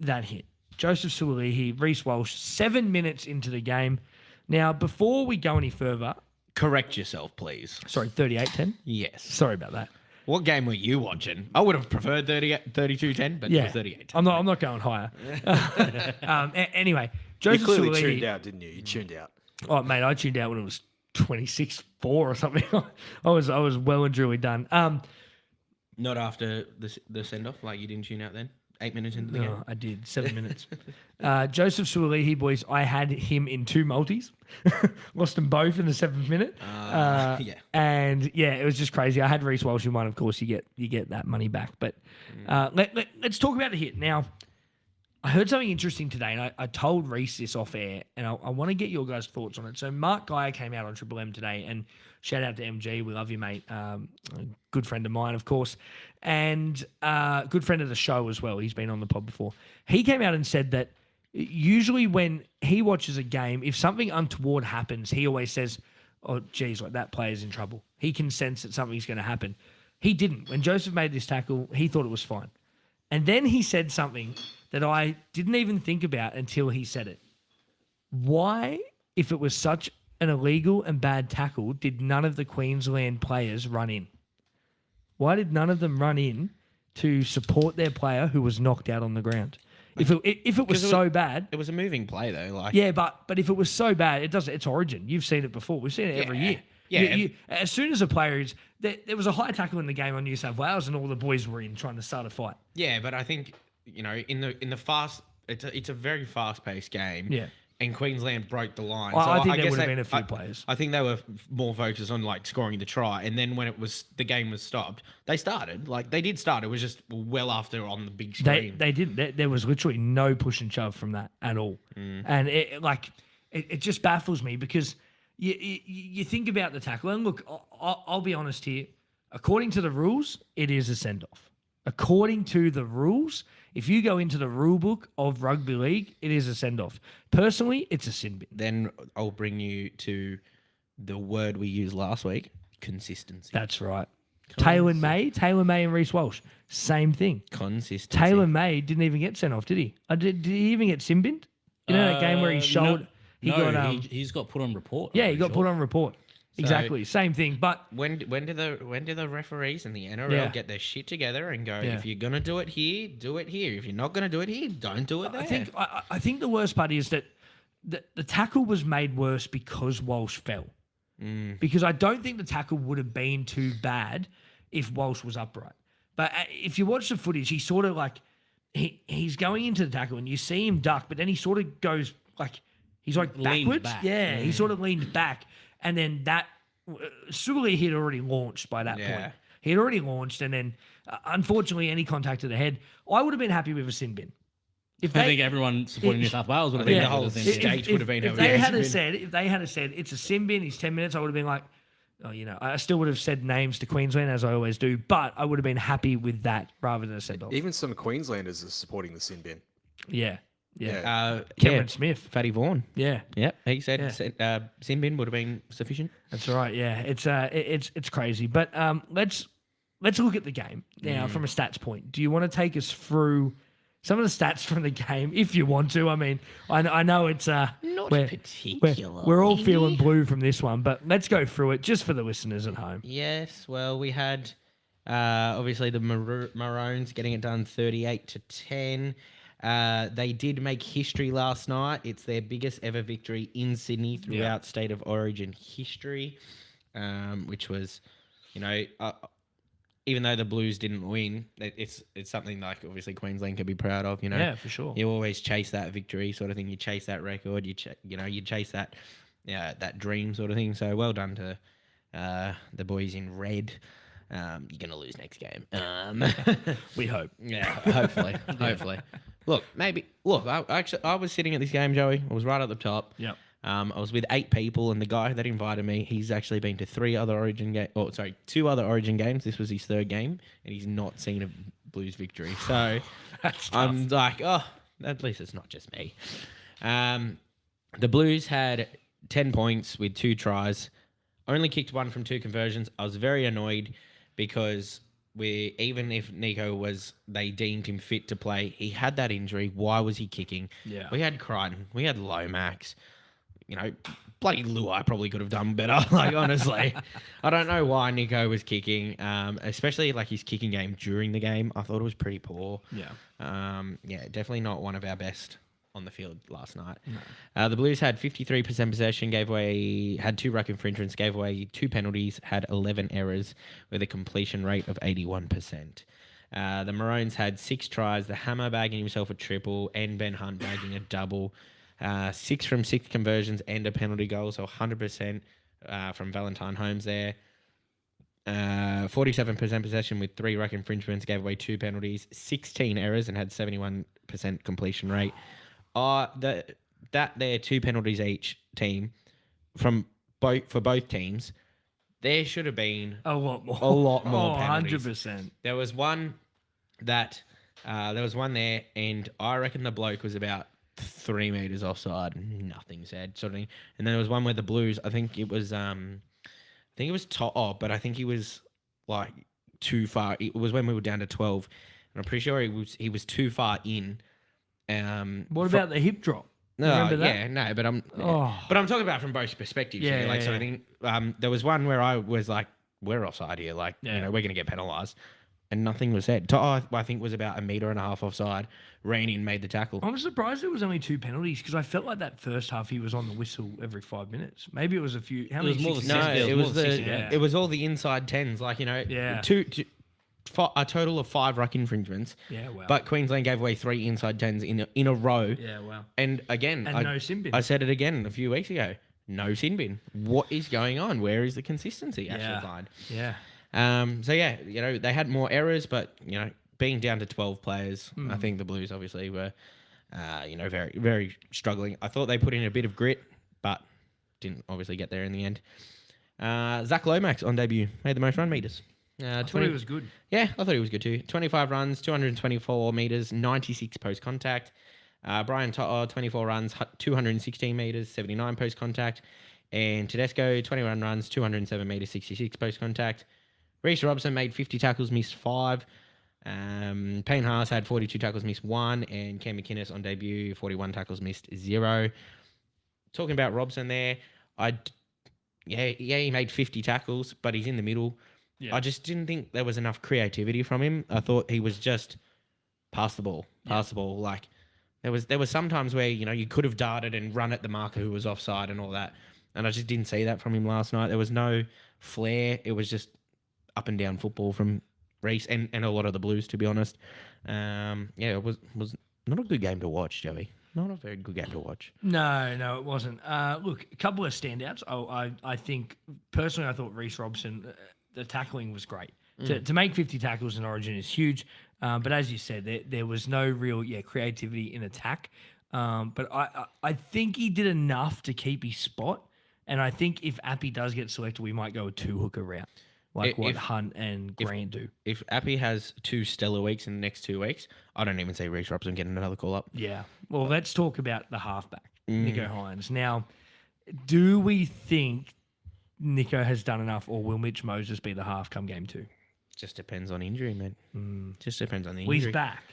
that hit. Joseph Sualihi, Reece Walsh, 7 minutes into the game. Now, before we go any further... Correct yourself, please. Sorry, 38-10? Yes. Sorry about that. What game were you watching? I would have preferred 32-10, but Yeah, it was 38-10. I'm not going higher. Anyway, You Joseph clearly Sualihi... tuned out, didn't you? You tuned out. Oh, mate, I tuned out when it was 26-4 or something. I was well and truly done. Not after the send-off, like you didn't tune out then? 8 minutes into the game? No, I did. 7 minutes. Joseph Sualihi, boys, I had him in 2 multis. Lost them both in the 7th minute. Yeah. And, yeah, it was just crazy. I had Reece Walsh in one. Of course, you get that money back. But let's talk about the hit. Now, I heard something interesting today, and I told Reece this off air, and I want to get your guys' thoughts on it. So Mark Geyer came out on Triple M today, and shout out to MG. We love you, mate. A good friend of mine, of course, and good friend of the show as well. He's been on the pod before. He came out and said that usually when he watches a game, if something untoward happens, he always says, oh, geez, like that player's in trouble. He can sense that something's going to happen. He didn't. When Joseph made this tackle, he thought it was fine. And then he said something that I didn't even think about until he said it. Why, if it was such an illegal and bad tackle, did none of the Queensland players run in? Why did none of them run in to support their player who was knocked out on the ground? If it was so bad... It was a moving play, though. Like Yeah, but if it was so bad, it's Origin. You've seen it before. We've seen it every year. Yeah. As soon as a player is there was a high tackle in the game on New South Wales, and all the boys were in trying to start a fight. Yeah, but I think in the fast, it's a very fast paced game. Yeah. And Queensland broke the line. I think there guess would have been a few players. I think they were more focused on like scoring the try, and then when the game was stopped, they started. Like they did start. It was just well after on the big screen. They didn't. There was literally no push and shove from that at all, and it just baffles me because you think about the tackle, and look, I'll be honest here. According to the rules, it is a send off. According to the rules, if you go into the rule book of rugby league, it is a send off. Personally, it's a sin bin. Then I'll bring you to the word we used last week: consistency. That's right. Taylor May and Reece Walsh, same thing. Consistency. Taylor May didn't even get sent off, did he? Did he even get sin binned? You know that game where he shouldered? He's got put on report. Yeah, he got put on report. Exactly, same thing. But when do the referees and the NRL Yeah. get their shit together and go, Yeah. if you're gonna do it here, do it here. If you're not gonna do it here, don't do it there. I think the worst part is that the tackle was made worse because Walsh fell. Because I don't think the tackle would have been too bad if Walsh was upright. But if you watch the footage, he sort of like he's going into the tackle and you see him duck, but then he sort of goes like he's like Leaned backwards. back. Yeah, he sort of leaned back, and then that Sully had already launched by that Yeah. point. He had already launched, and then unfortunately, any contact to the head, I would have been happy with a sin bin. If I think everyone supporting New South Wales would have been the happy whole with the same state thing. would have been if over they there. had said it's a sin bin, he's 10 minutes, I would have been like, oh, I still would have said names to Queensland as I always do, but I would have been happy with that rather than a send off. Even some Queenslanders are supporting the sin bin. Yeah. Yeah. Cameron Smith. Fatty Vaughan. Yeah. Yep, he said sin bin would have been sufficient. That's right. Yeah. It's crazy. But let's look at the game now from a stats point. Do you want to take us through some of the stats from the game, if you want to? I mean, I know it's Not particularly. we're all feeling blue from this one, but let's go through it just for the listeners at home. Yes, well, we had obviously the Maroons getting it done 38-10. They did make history last night. It's their biggest ever victory in Sydney throughout State of Origin history, which was, even though the Blues didn't win, it's something like obviously Queensland can be proud of. Yeah, for sure. You always chase that victory sort of thing. You chase that record. You chase that that dream sort of thing. So well done to the boys in red. You're gonna lose next game. We hope. Yeah, hopefully. Look, I was sitting at this game, Joey. I was right at the top. Yeah. I was with 8 people, and the guy that invited me, he's actually been to 2 other Origin games. This was his 3rd game, and he's not seen a Blues victory. So I'm like, at least it's not just me. The Blues had 10 points with 2 tries, only kicked 1 from 2 conversions. I was very annoyed because even if Nico they deemed him fit to play, he had that injury. Why was he kicking? Yeah. We had Crichton. We had Lomax. Bloody Luai probably could have done better. Like, honestly, I don't know why Nico was kicking, especially like his kicking game during the game. I thought it was pretty poor. Yeah. Definitely not one of our best on the field last night. No. The Blues had 53% possession, had 2 ruck infringements, gave away 2 penalties, had 11 errors with a completion rate of 81%. The Maroons had 6 tries, the Hammer bagging himself a triple and Ben Hunt bagging a double. 6 from 6 conversions and a penalty goal, so 100% from Valentine Holmes there. 47% possession with 3 ruck infringements, gave away 2 penalties, 16 errors and had 71% completion rate. There 2 penalties each team for both teams. There should have been A lot more. A lot more penalties. 100%. There was one there, and I reckon the bloke was about 3 meters offside, nothing said, sort of thing. And then there was one where the Blues, I think it was top, but I think he was like too far. It was when we were down to 12, and I'm pretty sure he was too far in. What about the hip drop? No, Remember that? yeah, no, but I'm Oh. talking about from both perspectives. Yeah, Like, yeah, so I think there was one where I was like, we're offside here, like Yeah. we're gonna get penalised. and nothing was said. To'o, I think, was about 1.5 meters offside. Ran in, made the tackle. I'm surprised there was only 2 penalties because I felt like that first half he was on the whistle every 5 minutes. Maybe it was a few. How It many? was more than 60? No, Yeah, it more was than the 60, yeah. it was all the inside tens. Like, Yeah. a total of 5 ruck infringements. Yeah, wow. But Queensland gave away 3 inside tens in a row. Yeah, wow. And again, And no sin bin. I said it again a few weeks ago. No sin bin. What is going on? Where is the consistency, Yeah. Ashley Clyde? Yeah. So yeah, they had more errors, but being down to 12 players, Hmm. I think the Blues obviously were, very, very struggling. I thought they put in a bit of grit, but didn't obviously get there in the end. Zach Lomax on debut made the most run meters. I thought he was good. Yeah, I thought he was good too. 25 runs, 224 meters, 96 post contact. Brian To'o, 24 runs, 216 meters, 79 post contact. And Tedesco, 21 runs, 207 meters, 66 post contact. Reece Robson made 50 tackles, missed 5. Payne Haas had 42 tackles, missed 1. And Cam McInnes on debut, 41 tackles, missed 0. Talking about Robson there, he made 50 tackles, but he's in the middle. Yeah. I just didn't think there was enough creativity from him. I thought he was just pass the ball. Like there was some times where you could have darted and run at the marker who was offside and all that, and I just didn't see that from him last night. There was no flair. It was just up and down football from Reece and a lot of the Blues, to be honest. It was not a good game to watch, Joey. Not a very good game to watch. No, it wasn't. Look, a couple of standouts. I think personally, I thought Reece Robson, the tackling was great. To make 50 tackles in Origin is huge. But as you said, there was no real creativity in attack. But I think he did enough to keep his spot. And I think if Appy does get selected, we might go a 2-hooker route, like what Hunt and Grant do. If Appy has 2 stellar weeks in the next 2 weeks, I don't even see Reece Robson getting another call up. Yeah. Well, let's talk about the halfback, Nico Hines. Now, do we think Nico has done enough, or will Mitch Moses be the half come game 2? Just depends on injury, man. Just depends on the Well, injury. he's back.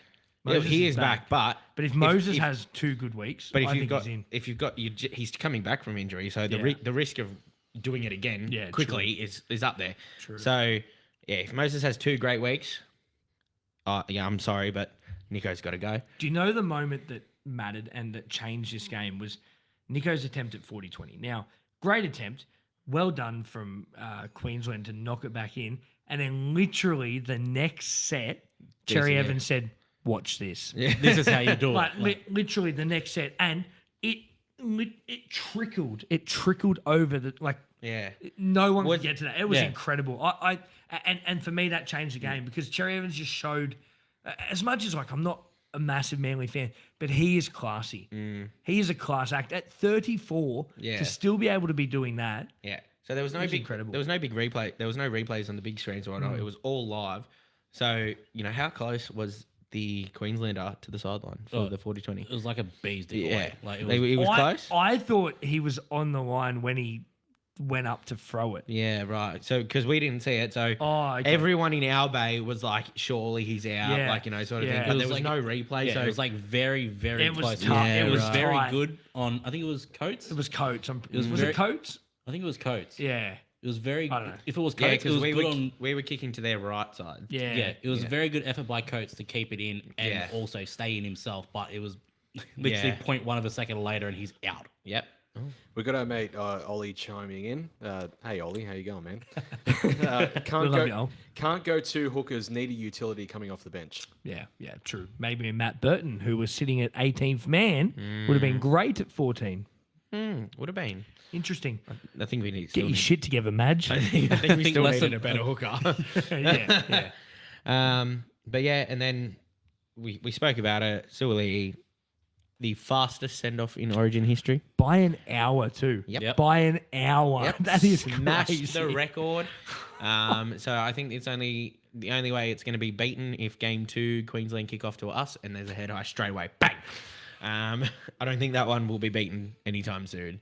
Yeah, Moses he is back, but if Moses has 2 good weeks, but I think he's in. he's coming back from injury, so the Yeah. the risk of doing it again quickly is up there. True. So yeah, if Moses has 2 great weeks, I'm sorry, but Nico's got to go. Do you know the moment that mattered and that changed this game was Nico's attempt at 40-20. Now, great attempt. Well done from Queensland to knock it back in. And then literally the next set, Cherry Evans said, watch this. This is how you do it. Literally the next set. And it trickled. It trickled over the, no one could get to that. It was incredible. And for me, that changed the game because Cherry Evans just showed, as much as I'm not a massive Manly fan, but he is classy. He is a class act. At 34, to still be able to be doing that. Yeah. So there was no was big incredible. There was no big replay. There was no replays on the big screens or whatnot. It was all live. So how close was the Queenslander to the sideline for the 40-20? It was like a bee's dick Yeah, away. Like it he was, was close. I thought he was on the line when he went up to throw it. Yeah, right. So because we didn't see it, so Okay. everyone in our bay was like, surely he's out, Yeah. sort of Yeah. thing. But It there was was no replay. yeah, So it was like very, very It was close. tough. Yeah, It was right. very tight. good on. I think it was Coates. It was Coates. Was very- it Coates? I think it was Coates. Yeah. It was very. I don't know. If it was yeah, Coates, it because was we good were on. we were kicking to their right side. Yeah. Yeah, it was a very good effort by Coates to keep it in and also stay in himself. But it was literally Yeah. 0.1 of a second later, and he's out. Yep. We got our mate Ollie chiming in. Hey Ollie, how you going, man? We love you, Ol. Can't go 2 hookers. Need a utility coming off the bench. Yeah, true. Maybe Matt Burton, who was sitting at 18th man, would have been great at 14. Would have been. Interesting. I think we need. Get your shit together, Madge. I think we still less needed than- a better hooker. yeah. But yeah, and then we spoke about it. Suoli, the fastest send off in Origin history. By an hour, too. Yep. By an hour. That is smashed crazy. the record. So I think it's the only way it's going to be beaten if game 2 Queensland kick off to us and there's a head high straight away. Bang. I don't think that one will be beaten anytime soon.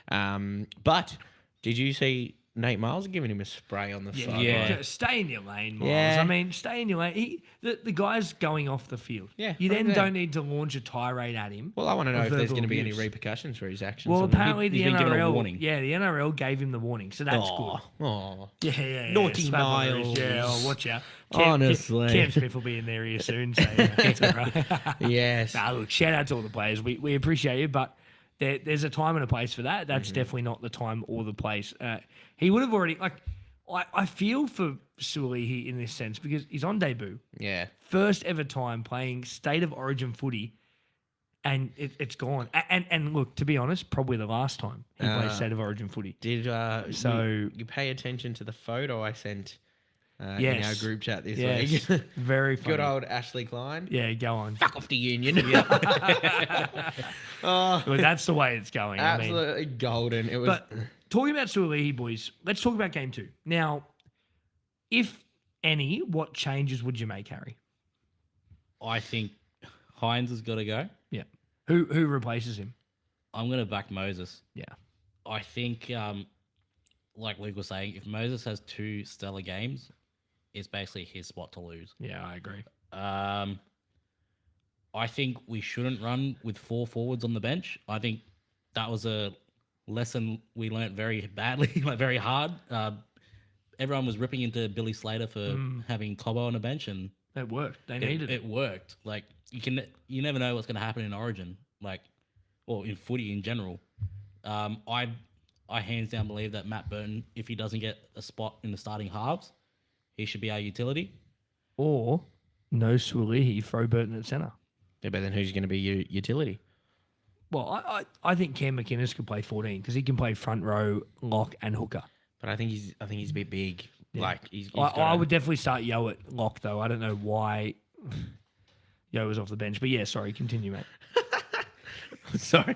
But did you see Nate Miles giving him a spray on the side. Yeah. Just stay in your lane, Miles. Yeah. I mean, stay in your lane. The guy's going off the field. Yeah, You then 100%. don't need to launch a tirade at him. Well, I want to know of if there's verbal going to be any abuse. repercussions for his actions. Well, on the- apparently the he's been given a NRL, warning. yeah, the NRL gave him the warning, so that's good. Oh, Yeah. Naughty slap on the wrist. Miles. Yeah, watch out. Honestly. Cam Smith will be in there here soon, so yeah, it's all right. yes. Nah, look, shout out to all the players. We appreciate you, but there's a time and a place for that. That's definitely not the time or the place. He would have already, I feel for Suolihi in this sense because he's on debut. Yeah. First ever time playing State of Origin footy, and it's gone. And look, to be honest, probably the last time he played State of Origin footy. Did So- you pay attention to the photo I sent in our Yes. group chat this Yes, week? very funny. Good old Ashley Klein. Yeah, go on. Fuck off the union. Oh, Well, that's the way it's going. I mean, absolutely golden. It was. but talking about Suolihi, boys, let's talk about game 2. Now, if any, what changes would you make, Harry? I think Hines has got to go. Yeah. Who replaces him? I'm going to back Moses. Yeah. I think, like Luke was saying, if Moses has 2 stellar games, it's basically his spot to lose. Yeah, I agree. I think we shouldn't run with 4 forwards on the bench. I think that was a lesson we learnt very badly, like very hard. Everyone was ripping into Billy Slater for having Cobbo on the bench, and It worked. They needed it. it worked. Like you never know what's going to happen in Origin, or in footy in general. I hands down believe that Matt Burton, if he doesn't get a spot in the starting halves, he should be our utility. Or no Suolihi, throw Burton at centre. Yeah, but then who's going to be your utility? Well, I think Cam McInnes could play 14 because he can play front row, lock, and hooker. But I think he's a bit big. Yeah. Like he's I would definitely start Yo at lock though. I don't know why Yo was off the bench, but yeah, sorry, continue, mate. Sorry.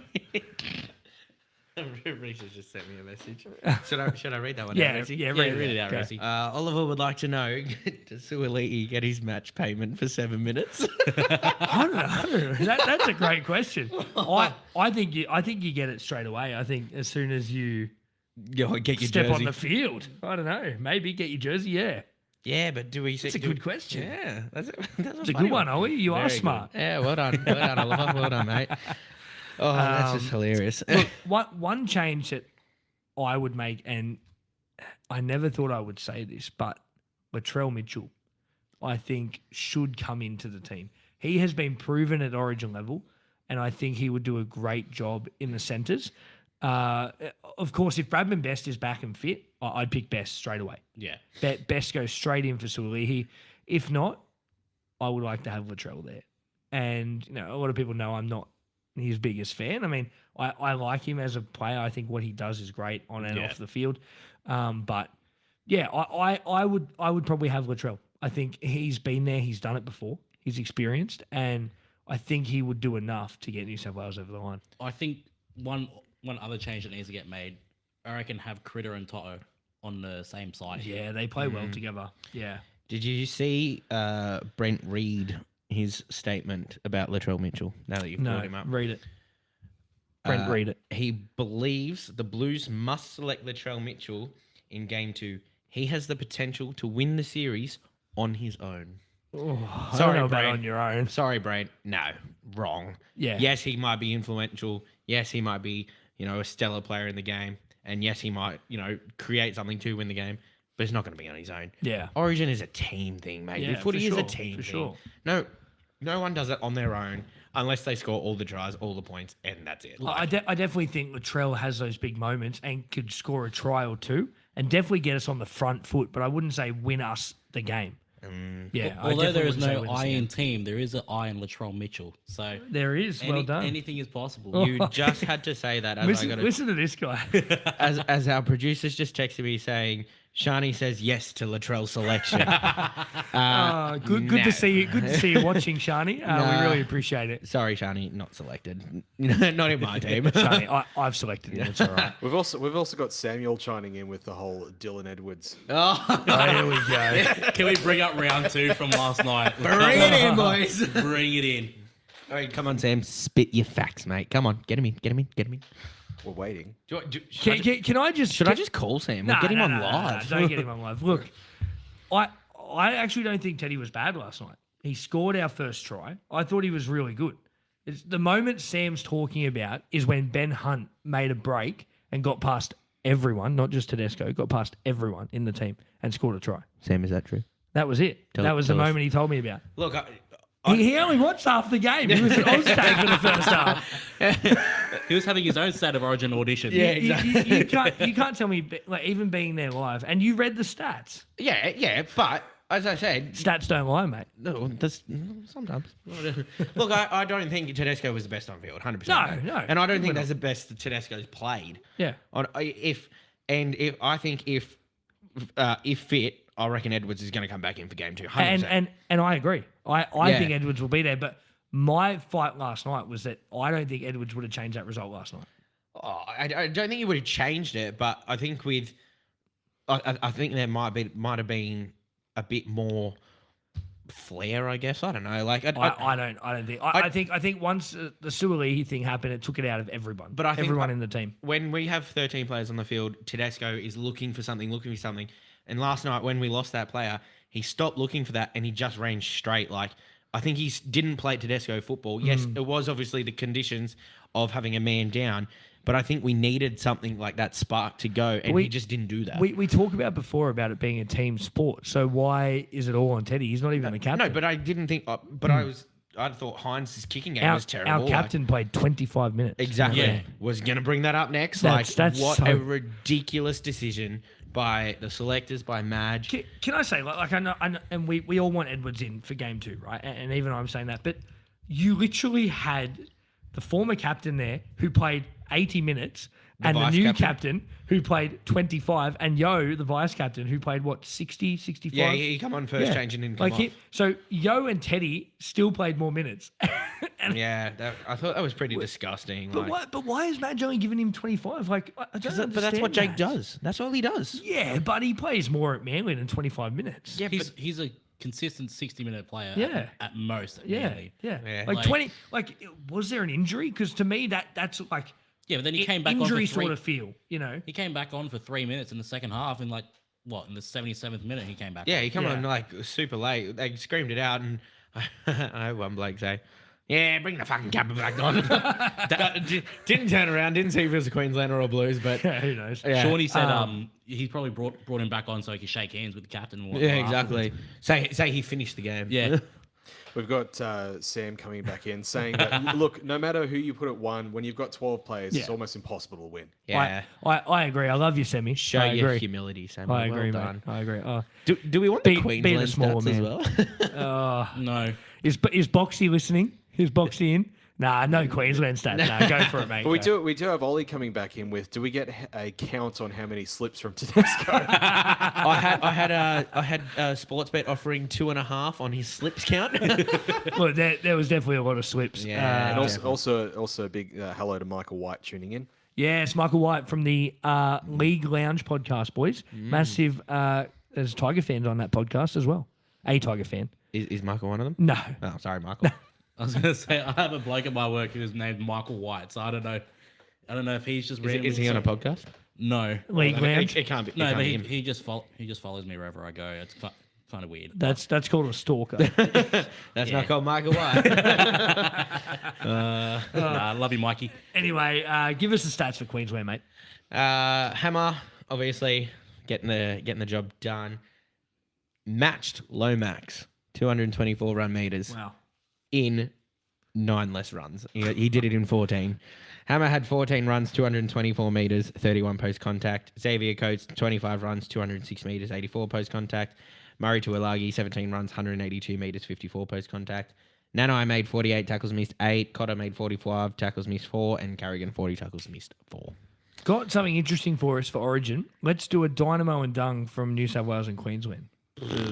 Reese has just sent me a message. Should I read that one? Yeah, out, Reese? yeah, Read read it out, Go. Racy. Oliver would like to know: does Suolihi get his match payment for 7 minutes? I don't know. That's a great question. I think you get it straight away. I think as soon as you Get your step jersey. on the field, I don't know. Maybe get your jersey. Yeah, Yeah, but do we? it's a good question. Yeah, that's It's a good one, Ollie. You are Very smart. good. Yeah, well done, Oliver. Well done, mate. Oh, that's just hilarious. Look, one change that I would make, and I never thought I would say this, but Latrell Mitchell, I think, should come into the team. He has been proven at Origin level, and I think he would do a great job in the centres. Of course, if Bradman Best is back and fit, I'd pick Best straight away. Yeah. Best goes straight in for Suolihi. If not, I would like to have Latrell there. And a lot of people know I'm not his biggest fan. I mean, I like him as a player. I think what he does is great on and off the field. But yeah, I would probably have Latrell. I think he's been there. He's done it before. He's experienced, and I think he would do enough to get New South Wales over the line. I think one other change that needs to get made, I reckon have Critter and Toto on the same side. Yeah, they play well together. Yeah. Did you see Brent read his statement about Latrell Mitchell? Now that you've No, brought him up, read it. Brent, read it. He believes the Blues must select Latrell Mitchell in Game 2. He has the potential to win the series on his own. I Sorry, don't know about Brent. on your own. Sorry, Brent. No, wrong. Yeah. Yes, he might be influential. Yes, he might be, a stellar player in the game. And yes, he might, create something to win the game. But it's not going to be on his own. Yeah. Origin is a team thing, mate. Yeah, Footy for is a sure, team for thing. sure. No one does it on their own unless they score all the tries, all the points, and that's it. I definitely think Latrell has those big moments and could score a try or two and definitely get us on the front foot, but I wouldn't say win us the game. Yeah. I Although definitely there is wouldn't say no win us I the game. in team, there is an I in Latrell Mitchell. So There is. Well done. anything is possible. You just had to say that. As Listen to this guy. as our producers just texted me saying, Shani says yes to Latrell selection. Good no. to see you. Good to see you watching, Shani. We really appreciate it. Sorry, Shani, not selected. Not in my team. Shani, I've selected him. It's all right. We've also got Samuel chiming in with the whole Dylan Edwards. Oh, Oh, here we go. Can we bring up round 2 from last night? bring it in, boys. Bring it in. All right, come on, Sam. Spit your facts, mate. Come on, get him in. We're waiting. Can I just... Should I just call Sam? We'll get him on live. Don't get him on live. Look, I actually don't think Teddy was bad last night. He scored our first try. I thought he was really good. It's the moment Sam's talking about is when Ben Hunt made a break and got past everyone, not just Tedesco, got past everyone in the team and scored a try. Sam, is that true? That was it. That was the tell us. moment he told me about. Look, He only watched half the game. He was at Oztag for the first half. He was having his own State of Origin audition. Yeah, You can't tell me, like, even being there live, and you read the stats. yeah, but as I said, Stats don't lie, mate. no, that's sometimes. Look, I don't think Tedesco was the best on field, 100%. No, and I don't think that's the best that Tedesco's played. Yeah. If fit, I reckon Edwards is going to come back in for game 2. 100%. And I agree. I think Edwards will be there, but my fight last night was that I don't think Edwards would have changed that result last night. I don't think he would have changed it, but I think I think there might have been a bit more flair, I guess. I don't know. Like I think once the Suoli thing happened, it took it out of everyone. But I think everyone in the team. When we have 13 players on the field, Tedesco is looking for something. And last night when we lost that player, he stopped looking for that and he just ran straight. Like, I think he didn't play Tedesco football. Yes, it was obviously the conditions of having a man down, but I think we needed something like that spark to go, and he just didn't do that. We talked about before about it being a team sport. So why is it all on Teddy? He's not even the captain. No, but I didn't think. I thought Heinz's kicking game was terrible. Our captain played 25 minutes. Exactly. Yeah. Was going to bring that up next. That's what so... a ridiculous decision by the selectors, by Madge. Can I say, like I know, and we all want Edwards in for game 2, right? And even I'm saying that, but you literally had the former captain there who played 80 minutes and the new captain who played 25, and Yo, the vice captain, who played, 60, 65? Yeah, he come on first change and didn't come off. So Yo and Teddy still played more minutes. I thought that was pretty disgusting. But why is Madge only giving him 25? Like, I don't understand. But that's what Jake that. does. That's all he does. Yeah, but he plays more at Manly than 25 minutes. Yeah, He's a consistent 60-minute player. Yeah. At most. At Yeah, Manly. yeah. Yeah. Like 20. Like, was there an injury? Because to me, that's like. Yeah, but then he came back injury on for sort of feel, you know. He came back on for 3 minutes in the second half, and in the 77th minute he came back. Yeah, on. he came on like super late. They screamed it out, and I heard one bloke say, "Yeah, bring the fucking captain back on." Didn't turn around, didn't see if it was a Queenslander or Blues, but Who knows? Yeah. Shawnee said he probably brought him back on so he could shake hands with the captain. And whatnot yeah, exactly. Say he finished the game. Yeah. We've got Sam coming back in saying that, look, no matter who you put at 1, when you've got 12 players, it's almost impossible to win. Yeah. I agree. I love you, Semi. Show I your agree. humility, Sam. I agree, well mate. done. I agree. Do we want Be- the be the Queensland smaller stats as man. well? No. Is Boxy listening? Is Boxy in? Nah, no Queensland stats. Nah, go for it, mate. But we do have Ollie coming back in with, do we get a count on how many slips from Tedesco? I had Sportsbet offering 2.5 on his slips count. Look, there was definitely a lot of slips. Yeah. And also a big hello to Michael White tuning in. Yes, Michael White from the League Lounge podcast, boys. Massive. There's Tiger fans on that podcast as well. A Tiger fan. Is Michael one of them? No. Oh, sorry, Michael. I was gonna say I have a bloke at my work who is named Michael White, so I don't know if he's just randomly. Is he on a podcast? No, League Lounge. It can't be. no, can't but be him. he just follows me wherever I go. It's kind of weird. That's called a stalker. That's not called Michael White. Nah, I love you, Mikey. Anyway, give us the stats for Queensland, mate. Hammer, obviously getting the job done. Matched Lomax, 224 run meters. Wow. In 9 less runs. He did it in 14. Hammer had 14 runs, 224 metres, 31 post-contact. Xavier Coates, 25 runs, 206 metres, 84 post-contact. Murray Tuilagi, 17 runs, 182 metres, 54 post-contact. Nanai made 48 tackles, missed 8. Cotter made 45 tackles, missed 4. And Carrigan, 40 tackles, missed 4. Got something interesting for us for Origin. Let's do a Dynamo and Dung from New South Wales and Queensland.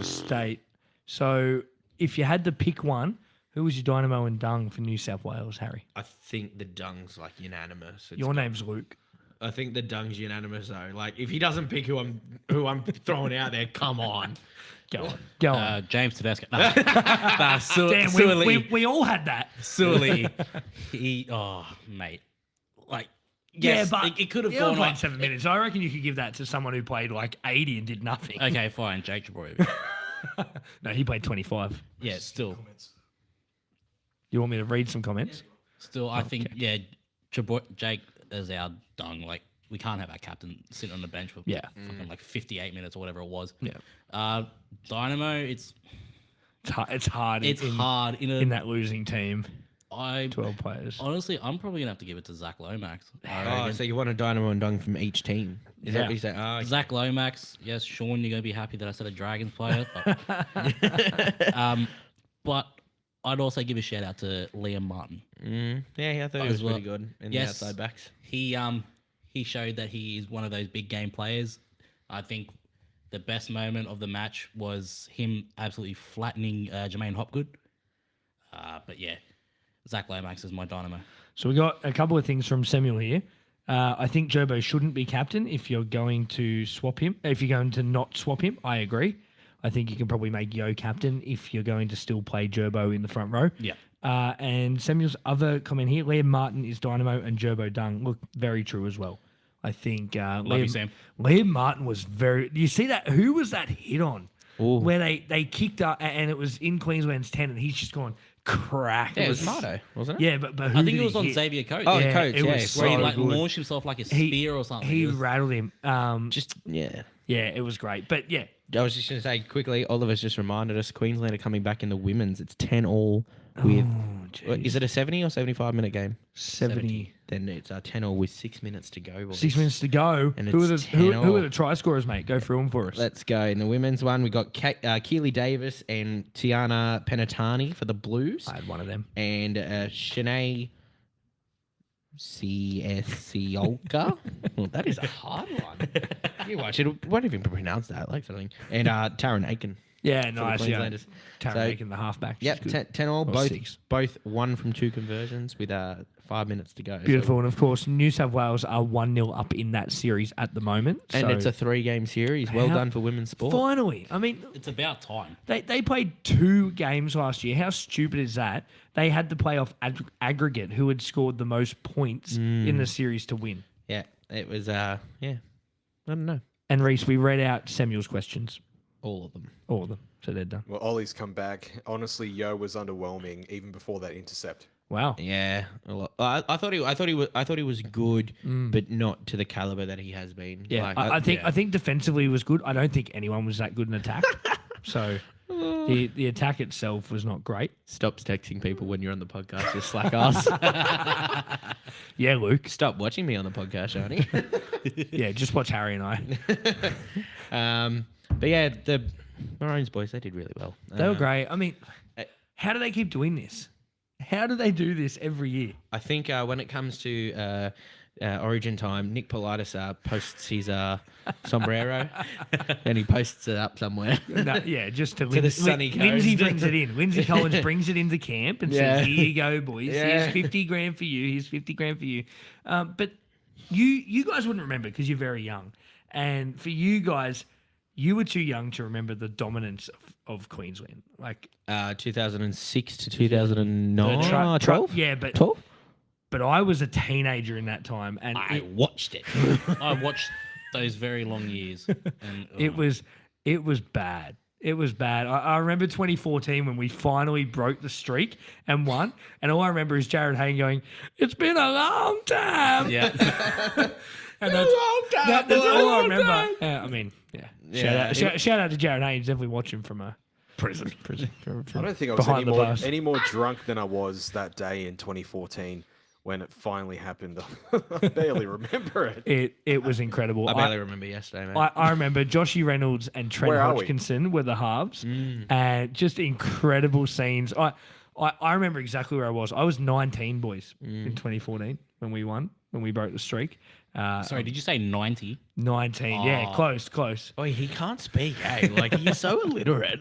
State. So if you had to pick one, who was your Dynamo and Dung for New South Wales, Harry? I think the Dung's like unanimous. Your name's Luke. I think the Dung's unanimous though. Like if he doesn't pick who I'm throwing out there, come on. Go on. James Tedesco. Nah, Damn, Suoli. we all had that. Suoli. Mate. Like, Yes, yeah, but it could have he gone only played on. 7 minutes. I reckon you could give that to someone who played like 80 and did nothing. Okay, fine. Jake Trebojevic. No, he played 25. Yeah, still. You want me to read some comments? Still, I think, Jake is our dung. Like, we can't have our captain sitting on the bench for fucking like 58 minutes or whatever it was. Yeah. Dynamo, it's hard. It's hard in that losing team. 12 players. Honestly, I'm probably gonna have to give it to Zach Lomax. Oh, so you want a Dynamo and Dung from each team? Is that what you say? Oh, okay. Zach Lomax, yes, Sean, you're gonna be happy that I said a Dragons player, but I'd also give a shout out to Liam Martin. Yeah, I thought he was pretty good in the outside backs. He showed that he is one of those big game players. I think the best moment of the match was him absolutely flattening Jermaine Hopgood. But yeah, Zach Lomax is my Dynamo. So we got a couple of things from Samuel here. I think Gerbo shouldn't be captain if you're going to swap him. If you're going to not swap him, I agree. I think you can probably make Yo captain if you're going to still play Gerbo in the front row. Yeah. And Samuel's other comment here, Liam Martin is Dynamo and Gerbo Dung. Look, very true as well. I think Liam Martin was very... You see that? Who was that hit on? Ooh. Where they kicked up and it was in Queensland's 10 and he's just gone crack. Yeah, it was Marto, wasn't it? Yeah, but who I think did it was he on hit? Xavier Coates. Oh, Yeah, Coates, it yeah. was where he so like good. launched himself like a spear or something. He It was- rattled him. Yeah. It was great. But yeah, I was just going to say quickly, Oliver's just reminded us Queensland are coming back in the women's. It's 10-all with... is it a 70 or 75-minute game? 70. Then it's 10-all with 6 minutes to go. Boys. 6 minutes to go. And Who are it's who 10-all. are the try scorers, mate? Go through them for us. Let's go. In the women's one, we got Keely Davis and Tiana Penatani for the Blues. I had one of them. And Shanae Ciesiolka. Well, that is a hard one. You watch it. Won't even pronounce that like something. And Taryn Aiken. Yeah, for the nice. Yeah. Queenslanders. Taryn So- making the halfback. Yep, 10 all. Or 6. Both 1 from 2 conversions with 5 minutes to go. So- Beautiful. And of course, New South Wales are 1-0 up in that series at the moment. and so it's a 3-game series. Well How- done for women's sport. finally. I mean, It's about time. they played 2 games last year. How stupid is that? They had the playoff aggregate who had scored the most points in the series to win. Yeah, it was, I don't know. And Reese, we read out Samuel's questions. All of them. All of them. So they're done. Well, Ollie's come back. Honestly, Yo was underwhelming even before that intercept. Wow. Yeah, a lot. I thought he was good, but not to the caliber that he has been. Yeah, Like, I think defensively was good. I don't think anyone was that good in attack. So the attack itself was not great. Stop texting people when you're on the podcast, you slack ass. Yeah, Luke. Stop watching me on the podcast, Shani. Yeah, just watch Harry and I. But yeah, the Maroons boys, they did really well. They were great. I mean, how do they keep doing this? How do they do this every year? I think when it comes to Origin time, Nick Politis posts his sombrero and he posts it up somewhere. No, yeah, just to, the sunny coast. Lindsay brings it in. Lindsay Collins brings it into camp and Yeah. says, "Here you go, boys. Yeah. Here's 50 grand for you. Here's 50 grand for you." But you guys wouldn't remember because you're very young. And for you guys, you were too young to remember the dominance of Queensland. Like 2006 to 2009, 12? Yeah, but 12? But I was a teenager in that time, and watched it. I watched those very long years. And it was bad. It was bad. I remember 2014 when we finally broke the streak and won. And all I remember is Jared Hayne going, "It's been a long time." yeah. And that's all I remember. I mean, yeah. Shout out to Jared Hayne. He's definitely watching from a prison. I don't think I was behind the bus. any more drunk than I was that day in 2014 when it finally happened. I barely remember it. It was incredible. I barely remember yesterday, man. I remember Joshy Reynolds and Trent Where are we? Hodgkinson were the halves, and just incredible scenes. I remember exactly where I was. I was 19, boys, in 2014 when we won, when we broke the streak. Sorry, did you say 90? 19, yeah, close. Oh, he can't speak, eh? Like, he's so illiterate.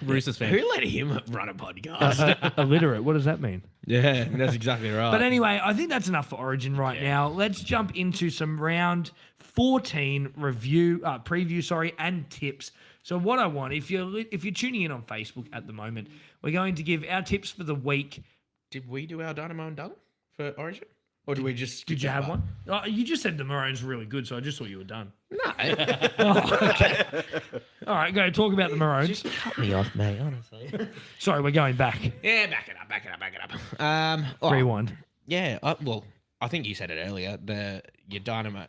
Roosters fan. Who let him run a podcast? Illiterate, what does that mean? Yeah, that's exactly right. But anyway, I think that's enough for Origin right now. Let's jump into some round 14 preview, and tips. So what I want, if you're tuning in on Facebook at the moment, we're going to give our tips for the week. Did we do our Dynamo and Dung for Origin? Or do we just? Did you have one? Oh, you just said the Maroons were really good, so I just thought you were done. No. All right, go talk about the Maroons. Cut me off, mate. Honestly. Sorry, we're going back. Yeah, back it up. Rewind. Yeah. Well, I think you said it earlier. Your Dynamo,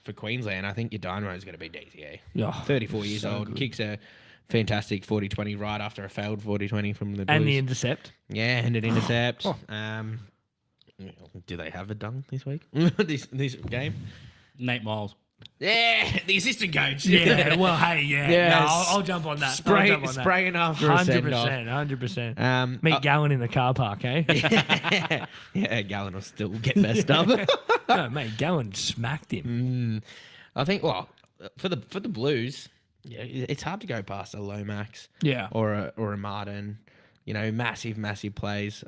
for Queensland, I think your Dynamo is going to be DCA. Yeah, 34 years so old. good. Kicks a fantastic 40-20 right after a failed 40-20 from the Blues. And the intercept. Yeah, and an intercept. Oh. Do they have a dunk this week? this game? Nate Miles. Yeah, the assistant coach. Yeah, well, hey, yeah. Yes. No, I'll jump on that. Spraying after a send-off. 100%. Meet Gallen in the car park, eh? Yeah, Gallen will still get messed up. No, mate, Gallen smacked him. I think, for the Blues, yeah, it's hard to go past a Lomax. Yeah. Or a Martin. Massive plays.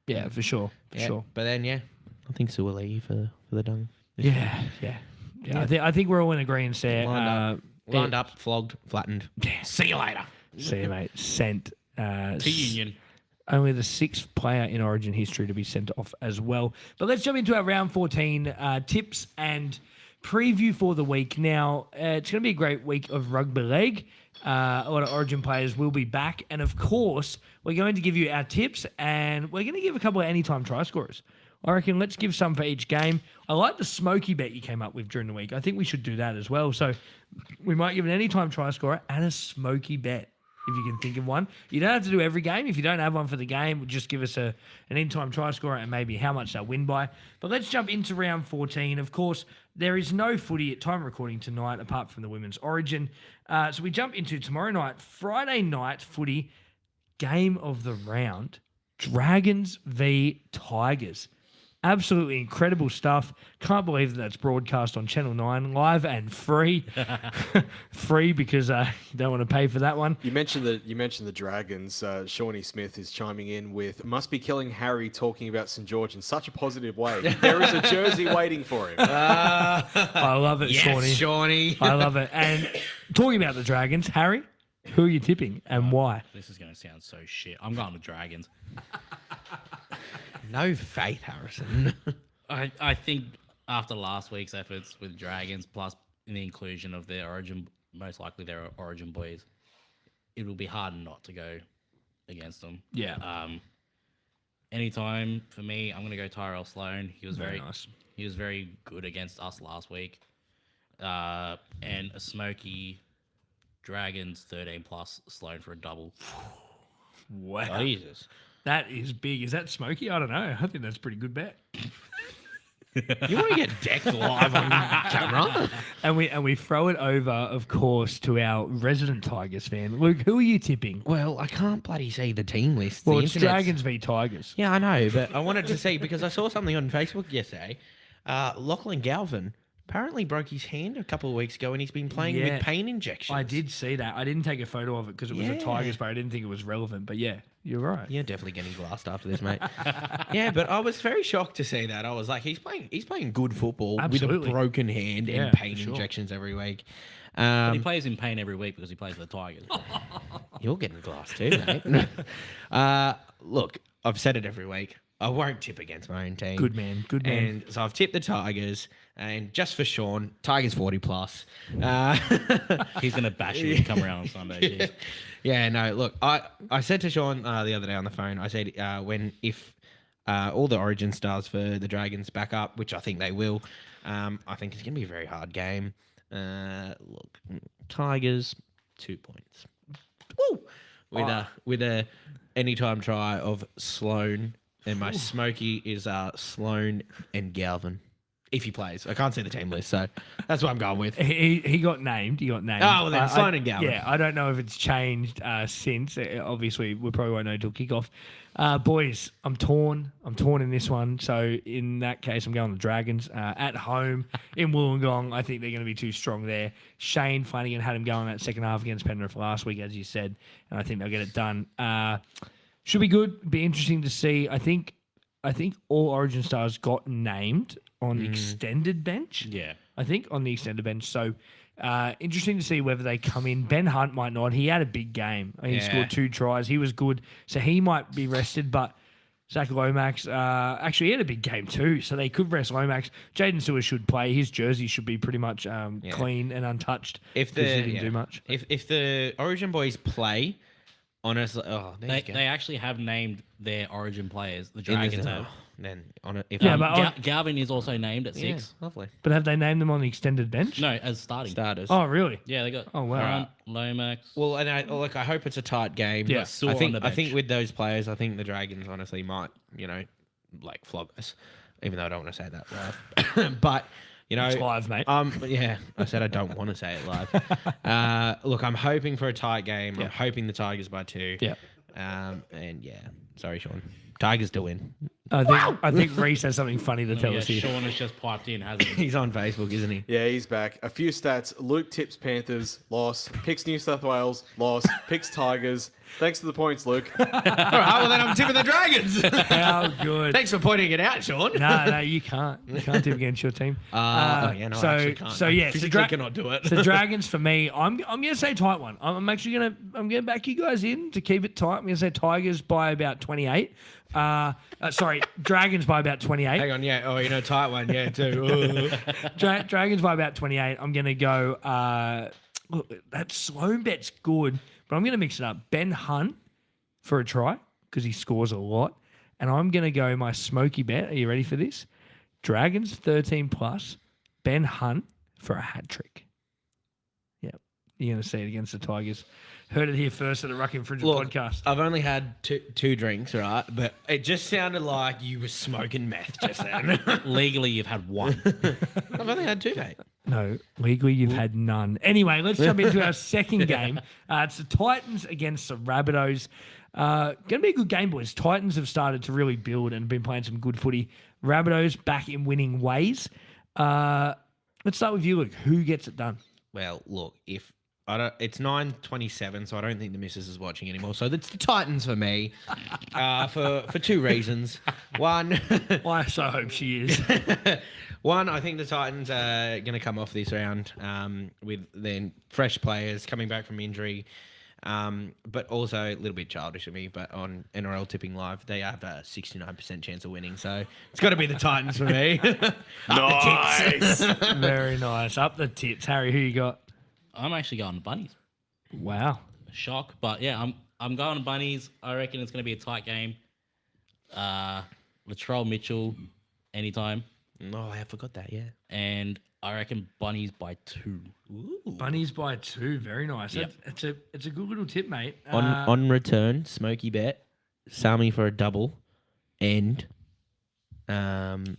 Yeah, for sure. Sure. But then, I think Suoli for the dunk. Yeah. I think we're all in agreement there. Lined up, flogged, flattened. Yeah. See you later. See you, mate. Sent. To Union. Only the 6th player in Origin history to be sent off as well. But let's jump into our round 14 tips and preview for the week. Now, it's going to be a great week of rugby league. A lot of Origin players will be back. And, of course, we're going to give you our tips and we're going to give a couple of anytime try scorers. I reckon let's give some for each game. I like the smoky bet you came up with during the week. I think we should do that as well. So we might give an anytime try scorer and a smoky bet, if you can think of one. You don't have to do every game. If you don't have one for the game, just give us an anytime try scorer and maybe how much they'll win by. But let's jump into round 14. Of course, there is no footy at time of recording tonight apart from the Women's Origin. So we jump into tomorrow night, Friday night footy, game of the round, Dragons v Tigers. Absolutely incredible stuff. Can't believe that's broadcast on Channel 9 live and free. Free because you don't want to pay for that one. You mentioned the Dragons. Shawnee Smith is chiming in with must be killing Harry talking about St George in such a positive way. There is a jersey waiting for him. I love it, Yes, Shawnee. I love it. And talking about the Dragons, Harry, who are you tipping and why? This is going to sound so shit. I'm going with Dragons. No faith, Harrison. I think after last week's efforts with Dragons, plus the inclusion of their Origin, most likely their Origin boys, it will be hard not to go against them. Yeah. Anytime for me, I'm going to go Tyrell Sloan. He was Very very nice. He was very good against us last week. And a smoky Dragons 13 plus Sloan for a double. Wow. Jesus. That is big. Is that smoky? I don't know. I think that's a pretty good bet. You want to get decked live on camera? And we throw it over, of course, to our resident Tigers fan. Luke, who are you tipping? Well, I can't bloody see the team list. Well, The it's internet's- Dragons v Tigers. Yeah, I know, but I wanted to see because I saw something on Facebook yesterday. Lachlan Galvin apparently broke his hand a couple of weeks ago and he's been playing Yeah. with pain injections. I did see that. I didn't take a photo of it because it was a Yeah. Tigers player. I didn't think it was relevant. But yeah, you're right. You're definitely getting glassed after this, mate. Yeah, but I was very shocked to see that. I was like, he's playing good football Absolutely. with a broken hand Yeah, and pain for sure. injections every week. But he plays in pain every week because he plays for the Tigers. You're getting glassed too, mate. Look, I've said it every week. I won't tip against my own team. Good man. Good man. And so I've tipped the Tigers, and just for Sean, Tigers 40 plus. He's going to bash you when you come around on Sunday. Jeez. Yeah, no, look, I said to Sean the other day on the phone, I said if all the Origin stars for the Dragons back up, which I think they will, I think it's going to be a very hard game. Look, Tigers, 2 points. Woo! With a anytime try of Sloan, and my smoky is Sloan and Galvin. If he plays. I can't see the team list, so that's what I'm going with. He got named. He got named. Oh, well then, Sloan and Galvin. Yeah, I don't know if it's changed since. Obviously, we probably won't know until kickoff. Boys, I'm torn. I'm torn in this one. So in that case, I'm going the Dragons at home in Wollongong. I think they're going to be too strong there. Shane Flanagan had him going that second half against Penrith last week, as you said, and I think they'll get it done. Should be good. Be interesting to see. I think all Origin stars got named on the extended bench. Yeah. I think on the extended bench. So interesting to see whether they come in. Ben Hunt might not. He had a big game. He Yeah. scored 2 tries. He was good. So he might be rested. But Zach Lomax, actually he had a big game too, so they could rest Lomax. Jaden Sewer should play. His jersey should be pretty much clean and untouched. If 'cause he the didn't do much. if the Origin boys play, honestly, They actually have named their Origin players. The Dragons have. Then on it, if Yeah, I'm- but Galvin is also named at 6. lovely But have they named them on the extended bench? No, as starting. starters. Oh, really? Yeah, they got Oh, wow. Grant, Lomax. Well, and I hope it's a tight game. Yeah. Sewer I on think the I think bench. with those players, I think the Dragons honestly might flog us, even though I don't want to say that live. But It's live, mate. yeah, I said I don't want to say it live. Look, I'm hoping for a tight game. Yeah. I'm hoping the Tigers by 2. Yeah. And yeah, sorry, Sean. Tigers to win. I think Reese has something funny to tell Yeah, us here. Sean has just piped in, hasn't he? He's on Facebook, isn't he? Yeah, he's back. A few stats. Luke tips Panthers, loss. Picks New South Wales, loss. Picks Tigers. Thanks for the points, Luke. All right, well then I'm tipping the Dragons. How good. Thanks for pointing it out, Sean. No, you can't. You can't tip against your team. I actually can't. So I yeah, physically cannot do it. The Dragons for me, I'm gonna say tight one. I'm gonna back you guys in to keep it tight. I'm gonna say Tigers by about 28. Sorry, Dragons by about 28. Hang on, yeah. Oh, tight one, yeah, too. Dragons by about 28. I'm gonna go. Look, that Sloan bet's good, but I'm gonna mix it up. Ben Hunt for a try because he scores a lot, and I'm gonna go my smoky bet. Are you ready for this? Dragons 13 plus. Ben Hunt for a hat trick. Yeah, you're gonna see it against the Tigers. Heard it here first at the Ruck Infringement Look, podcast. I've only had two drinks, right? But it just sounded like you were smoking meth just then. Legally, you've had one. I've only had 2, mate. No, legally you've had none. Anyway, let's jump into our second game. It's the Titans against the Rabbitohs. Going to be a good game, boys. Titans have started to really build and been playing some good footy. Rabbitohs back in winning ways. Let's start with you, Luke. Who gets it done? Well, look, if I don't, it's 9:27, so I don't think the missus is watching anymore. So it's the Titans for me, for 2 reasons. One, I so hope she is. One, I think the Titans are going to come off this round with then fresh players coming back from injury, but also a little bit childish of me. But on NRL Tipping Live, they have a 69% chance of winning, so it's got to be the Titans for me. Nice. Very nice. Up the tits. Harry, who you got? I'm actually going Bunnies. Wow. Shock, but yeah, I'm going Bunnies. I reckon it's going to be a tight game. Latrell Mitchell, anytime, Oh, I forgot that. Yeah. and I reckon Bunnies by 2. Bunnies by 2. Very nice. Yep. It's a good little tip, mate. On return, smoky bet, Sami for a double, and Campbell?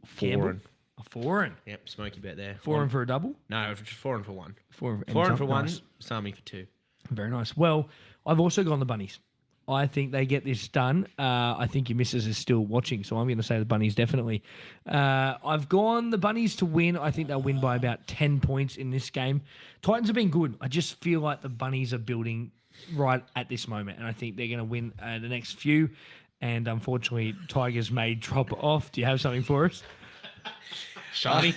foreign. A foreign. Yep, smoky bet there. Foreign for a double? No, just foreign for 1. Foreign Foreign for 1, Nice. Sami for 2. Very nice. Well, I've also gone the Bunnies. I think they get this done. I think your missus is still watching, so I'm going to say the Bunnies definitely. I've gone the Bunnies to win. I think they'll win by about 10 points in this game. Titans have been good. I just feel like the Bunnies are building right at this moment, and I think they're going to win the next few. And unfortunately, Tigers may drop off. Do you have something for us? Shiny.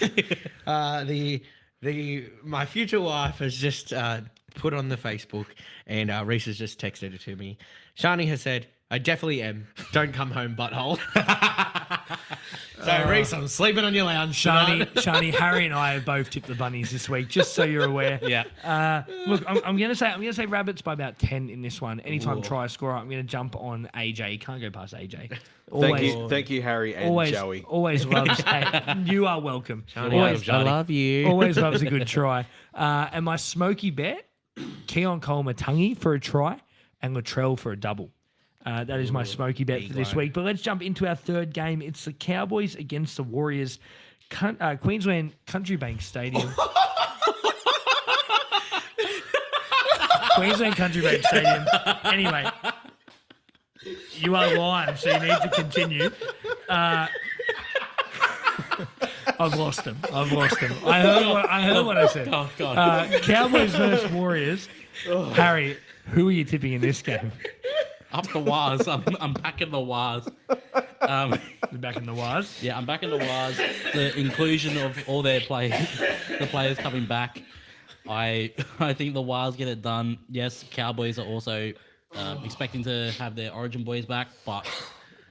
My future wife has just put on the Facebook, and Reese has just texted it to me. Shani has said, "I definitely am. Don't come home, butthole." So Reese, I'm sleeping on your lounge, Shani, Harry, and I have both tipped the Bunnies this week, just so you're aware. Yeah. Look, I'm gonna say Rabbits by about 10 in this one. Anytime try scorer, I'm gonna jump on AJ. You can't go past AJ. Thank you, Harry and Joey. Always loves. Hey, you are welcome. Always, I love you. Always loves a good try. And my smoky bet: Keon Cole-Matangi for a try and Latrell for a double. That is my smoky bet for this week. But let's jump into our third game. It's the Cowboys against the Warriors. Queensland Country Bank Stadium. Queensland Country Bank Stadium. Anyway, you are live, so you need to continue. I've lost him. I heard what I said. Oh, God. Cowboys versus Warriors. Harry, who are you tipping in this game? Up the Waz. I'm back in the Waz. You're back in the Waz. Yeah, I'm back in the Waz. The inclusion of all their players, the players coming back. I think the Waz get it done. Yes, Cowboys are also expecting to have their Origin boys back, but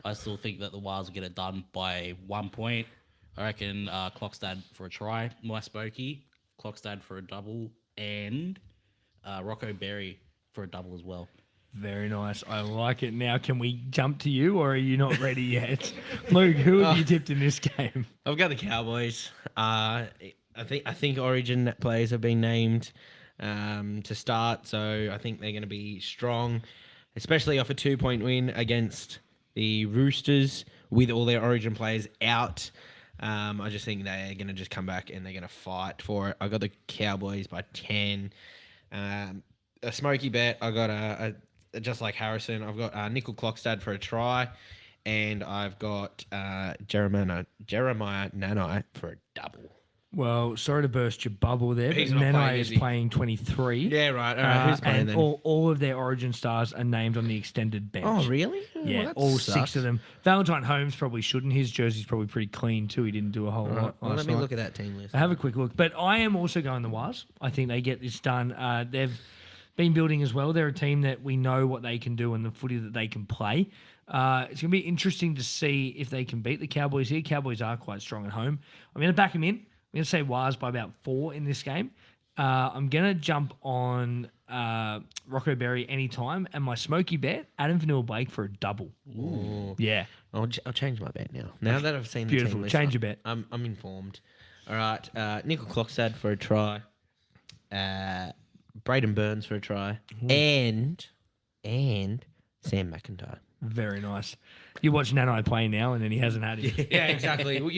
I still think that the Wilds will get it done by 1 point. I reckon Clockstad for a try, my Smokey, Clockstad for a double, and Rocco Berry for a double as well. Very nice. I like it. Now, can we jump to you, or are you not ready yet? Luke, who have you tipped in this game? I've got the Cowboys. I think Origin players have been named to start, so I think they're going to be strong, especially off a 2-point win against the Roosters with all their Origin players out. I just think they're going to just come back and they're going to fight for it. I got the Cowboys by 10. A smoky bet. I got a just like Harrison. I've got Nickel Clockstad for a try, and I've got Jeremiah Nanai for a double. Well, sorry to burst your bubble there, He's but not playing, Nene is is he? playing 23. Yeah, right. All right. Who's playing and then? all of their Origin stars are named on the extended bench. Oh, really? Yeah, Well, that all sucks. 6 of them. Valentine Holmes probably shouldn't. His jersey's probably pretty clean too. He didn't do a whole All right. lot. Well, last let me night. look at that team list. Have a quick look. But I am also going the Waz. I think they get this done. They've been building as well. They're a team that we know what they can do and the footy that they can play. It's going to be interesting to see if they can beat the Cowboys here. Cowboys are quite strong at home. I'm going to back them in. I'm going to say Waz by about 4 in this game. I'm going to jump on Rocco Berry anytime. And my smoky bet, Adam Vanilla Blake for a double. Ooh. Yeah. I'll change my bet now. Now that I've seen the Beautiful. team list, Change your bet. I'm informed. All right. Nickel Clockstad for a try. Braden Burns for a try. And Sam McIntyre. Very nice. You watch Nanai play now, and then he hasn't had it. Yeah, exactly. Well,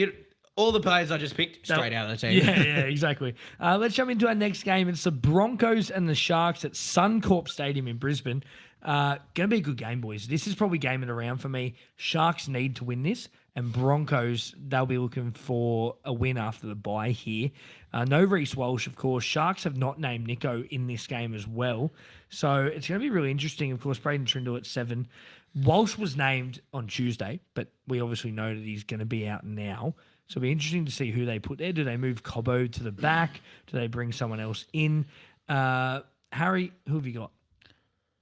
all the players I just picked straight out of the team. Yeah, exactly. Let's jump into our next game. It's the Broncos and the Sharks at Suncorp Stadium in Brisbane. Going to be a good game, boys. This is probably game of the round for me. Sharks need to win this, and Broncos, they'll be looking for a win after the bye here. No Reece Walsh, of course. Sharks have not named Nico in this game as well. So it's going to be really interesting. Of course, Braden Trindle at 7. Walsh was named on Tuesday, but we obviously know that he's going to be out now. So it'll be interesting to see who they put there. Do they move Cobbo to the back? Do they bring someone else in? Harry, who have you got?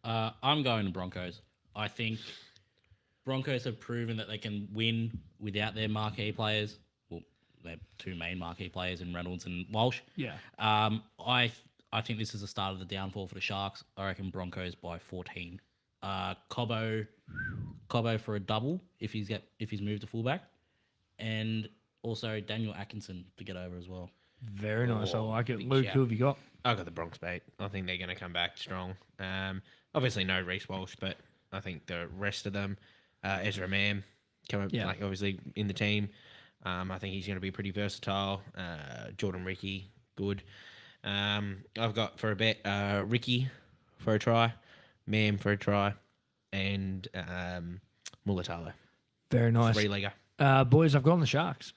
I'm going to Broncos. I think Broncos have proven that they can win without their marquee players. Well, their 2 main marquee players in Reynolds and Walsh. Yeah. I think this is the start of the downfall for the Sharks. I reckon Broncos by 14. Cobbo for a double if he's moved to fullback, and also Daniel Atkinson to get over as well. Very nice. I like it. big Luke, shout. who have you got? I got the Bronx bait. I think they're going to come back strong. Obviously no Reece Walsh, but I think the rest of them, Ezra Mam, like obviously in the team. I think he's going to be pretty versatile. Jordan Ricky, good. I've got for a bet Ricky for a try, Mam for a try, and Mulatalo. Very nice. 3-legger. Boys, I've gone the Sharks.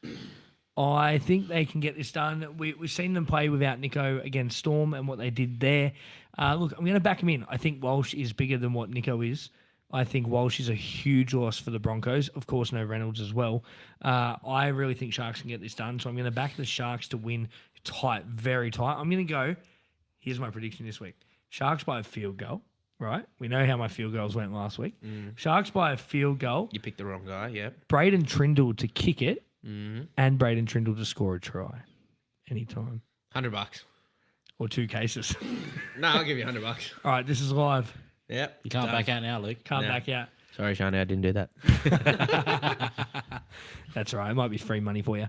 I think they can get this done. We've seen them play without Nico against Storm and what they did there. Look, I'm going to back him in. I think Walsh is bigger than what Nico is. I think Walsh is a huge loss for the Broncos. Of course, no Reynolds as well. I really think Sharks can get this done. So I'm going to back the Sharks to win tight, very tight. I'm going to go, here's my prediction this week. Sharks by a field goal, right? We know how my field goals went last week. Sharks by a field goal. You picked the wrong guy, yep. Braden Trindle to kick it. And Braden Trindle to score a try anytime. $100. Or 2 cases. No, I'll give you $100. All right, this is live. Yep. You can't back out now, Luke. Can't No. back out. Sorry, Shani, I didn't do that. That's all right. It might be free money for you.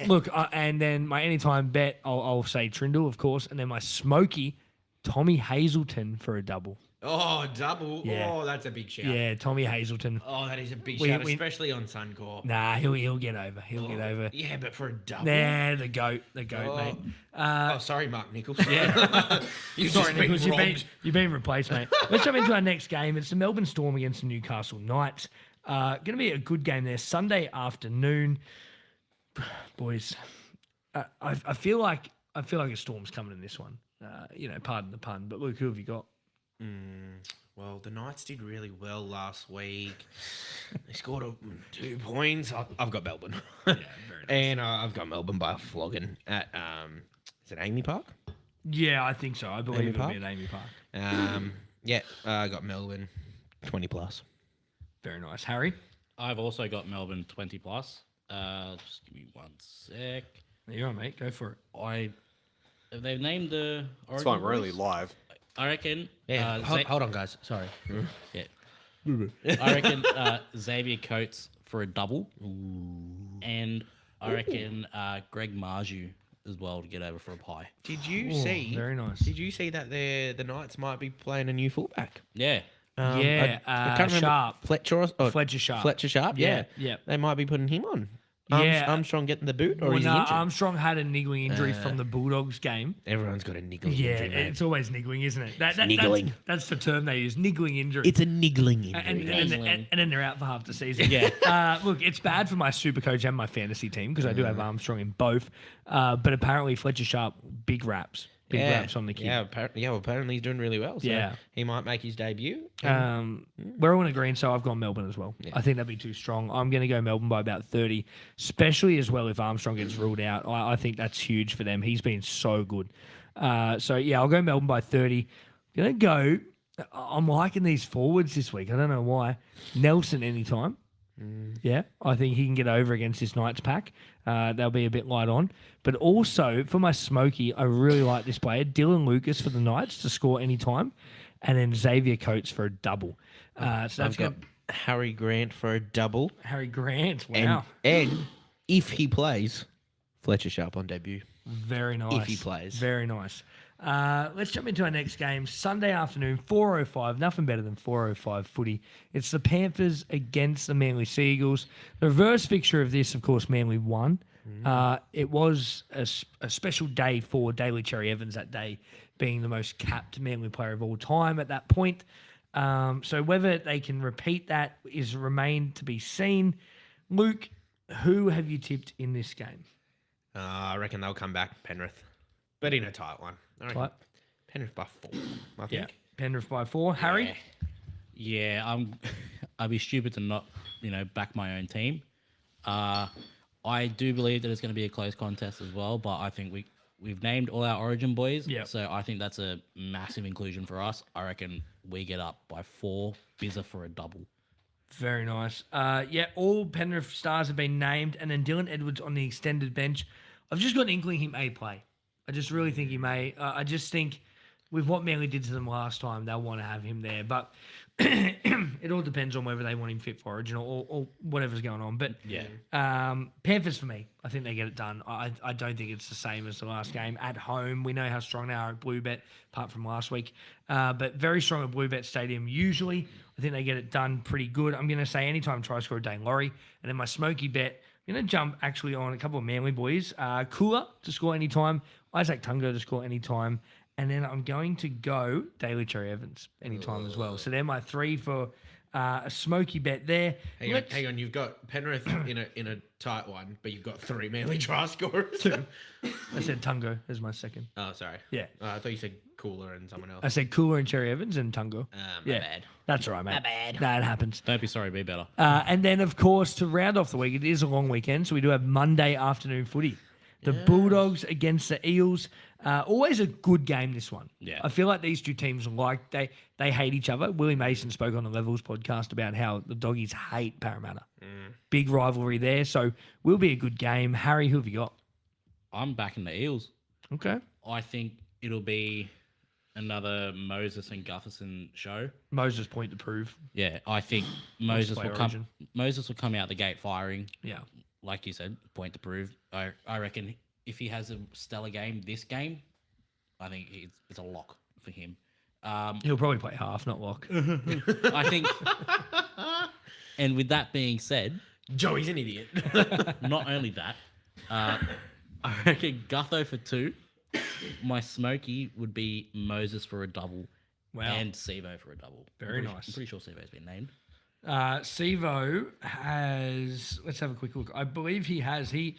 Look, and then my anytime bet, I'll say Trindle, of course. And then my smoky, Tommy Hazelton for a double. Oh, double. Yeah. Oh, that's a big shout. Yeah, Tommy Hazelton. Oh, that is a big We- shout, we- especially on Suncorp. Nah, he'll get over. He'll get over. Yeah, but for a double. Nah, the goat, Oh. mate. Oh, sorry, Mark Nichols. Yeah. You've Sorry, just been Nichols, robbed. you've been replaced, mate. Let's jump into our next game. It's the Melbourne Storm against the Newcastle Knights. Going to be a good game there. Sunday afternoon, boys. I feel like a storm's coming in this one. Pardon the pun, but Luke, who have you got? Well, the Knights did really well last week. They scored 2 points. I've got Melbourne. Yeah, very nice. And I've got Melbourne by a flogging at, is it Amy Park? Yeah, I think so. I believe Amy it'll Park? be at Amy Park. I got Melbourne 20+. Very nice. Harry? I've also got Melbourne 20 plus. Just give me 1 sec. There you are, mate. Go for it. They've named the It's Origin fine. We're only boys. live. I reckon. Yeah. Hold on, guys. Sorry. Yeah. I reckon Xavier Coates for a double. And I reckon Greg Marju as well to get over for a pie. Did you Oh, see? very nice. Did you see that the Knights might be playing a new fullback? Yeah. Yeah, I can't remember. Sharp. Fletcher Sharp. Fletcher Sharp. Yeah. Yeah. They might be putting him on. Yeah. Armstrong getting the boot, or Well, is he no, injured? Armstrong had a niggling injury from the Bulldogs game. Everyone's got a niggling Yeah, injury, mate. it's always niggling, isn't it? Niggling. That's the term they use, niggling injury. It's a niggling injury. And then they're out for half the season. Yeah. Look, it's bad for my super coach and my fantasy team because I do have Armstrong in both. But apparently Fletcher Sharp, big raps. Big raps on the kid. Well, apparently he's doing really well. So Yeah. he might make his debut. We're all in agreement, so I've gone Melbourne as well. I think that'd be too strong. I'm going to go Melbourne by about 30, especially as well if Armstrong gets ruled out. I think that's huge for them. He's been so good. So, yeah, I'll go Melbourne by 30. I'm liking these forwards this week. I don't know why. Nelson anytime. Yeah, I think he can get over against this Knights pack. They'll be a bit light on. But also, for my Smoky, I really like this player. Dylan Lucas for the Knights to score anytime. And then Xavier Coates for a double. So that's I've got Harry Grant for a double. Harry Grant. Wow. And if he plays, Fletcher Sharp on debut. Very nice. If he plays. Very nice. Let's jump into our next game. Sunday afternoon, 4:05. Nothing better than 4:05 footy. It's the Panthers against the Manly Sea Eagles. The reverse fixture of this, of course, Manly won. It was a special day for Daly Cherry Evans that day, being the most capped Manly player of all time at that point. So whether they can repeat that is remained to be seen. Luke, who have you tipped in this game? I reckon they'll come back, Penrith. But in a tight one. I reckon What? Penrith by 4, I think. Yeah, Penrith by 4. Harry? Yeah, I'd be stupid to not, back my own team. I do believe that it's going to be a close contest as well, but I think we've named all our Origin boys. Yep. So I think that's a massive inclusion for us. I reckon we get up by 4, Bizza for a double. Very nice. All Penrith stars have been named, and then Dylan Edwards on the extended bench. I've just got an inkling he may play. I just really think he may. I just think with what Manly did to them last time, they'll want to have him there. But it all depends on whether they want him fit for Origin or whatever's going on. But Panthers for me. I think they get it done. I don't think it's the same as the last game. At home, we know how strong they are at Bluebet, apart from last week. But very strong at Bluebet Stadium usually. I think they get it done pretty good. I'm going to say anytime try score Dane Laurie. And then my Smoky bet, I'm going to jump actually on a couple of Manly boys. Kula to score anytime. Isaac Tungo to score anytime. And then I'm going to go Daly Cherry Evans anytime as well. So they're my 3 for a Smoky bet there. Hang on. You've got Penrith in a tight one, but you've got 3 Manly try scorers. I said Tungo as my second. Oh, sorry. Yeah. I thought you said Cooler and someone else. I said Cooler and Cherry Evans and Tungo. My bad. That's all right, mate. My bad. That happens. Don't be sorry, be better. And then, of course, to round off the week, it is a long weekend, so we do have Monday afternoon footy. The Bulldogs against the Eels. Always a good game, this one. Yeah. I feel like these two teams they hate each other. Willie Mason spoke on the Levels podcast about how the Doggies hate Parramatta. Big rivalry there, so will be a good game. Harry, who have you got? I'm backing the Eels. Okay. I think it'll be another Moses and Gutherson show. Moses point to prove. Yeah, I think Moses play will Origin. come out the gate firing. Yeah. Like you said, point to prove. I reckon if he has a stellar game this game, I think it's a lock for him. He'll probably play half, not lock. I think. And with that being said, Joey's an idiot. not only that, I reckon Gutho for 2. My Smoky would be Moses for a double. Wow. And Sevo for a double. Very I'm nice. pretty sure Sevo's been named. Sevo has. Let's have a quick look. I believe he has. He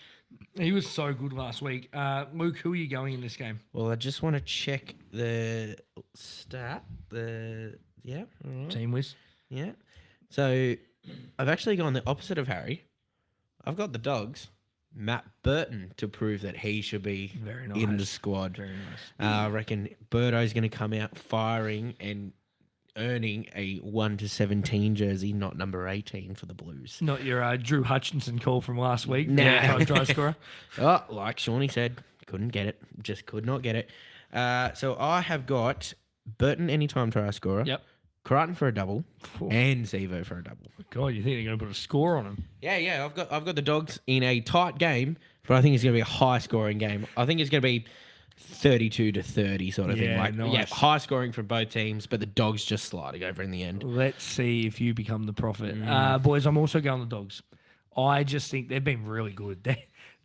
was so good last week. Luke, who are you going in this game? Well, I just want to check the stat. All right. Team Wiz. Yeah. So I've actually gone the opposite of Harry. I've got the Dogs, Matt Burton, to prove that he should be Very in the nice. squad. Very nice. I reckon Birdo's going to come out firing, and earning a 1-17 jersey, not number 18 for the Blues. Not your Drew Hutchinson call from last week. Nah. Yeah, try scorer. Oh, like Shawnee said, couldn't get it. Just could not get it. So I have got Burton anytime try scorer. Yep. Crichton for a double. Phew. And Zevo for a double. God, you think they're going to put a score on him? Yeah. I've got the Dogs in a tight game, but I think it's going to be a high scoring game. I think it's going to be 32-30 sort of thing. Yeah, Like, nice. high scoring from both teams, but the Dogs just sliding over in the end. Let's see if you become the prophet. Boys, I'm also going the Dogs. I just think they've been really good.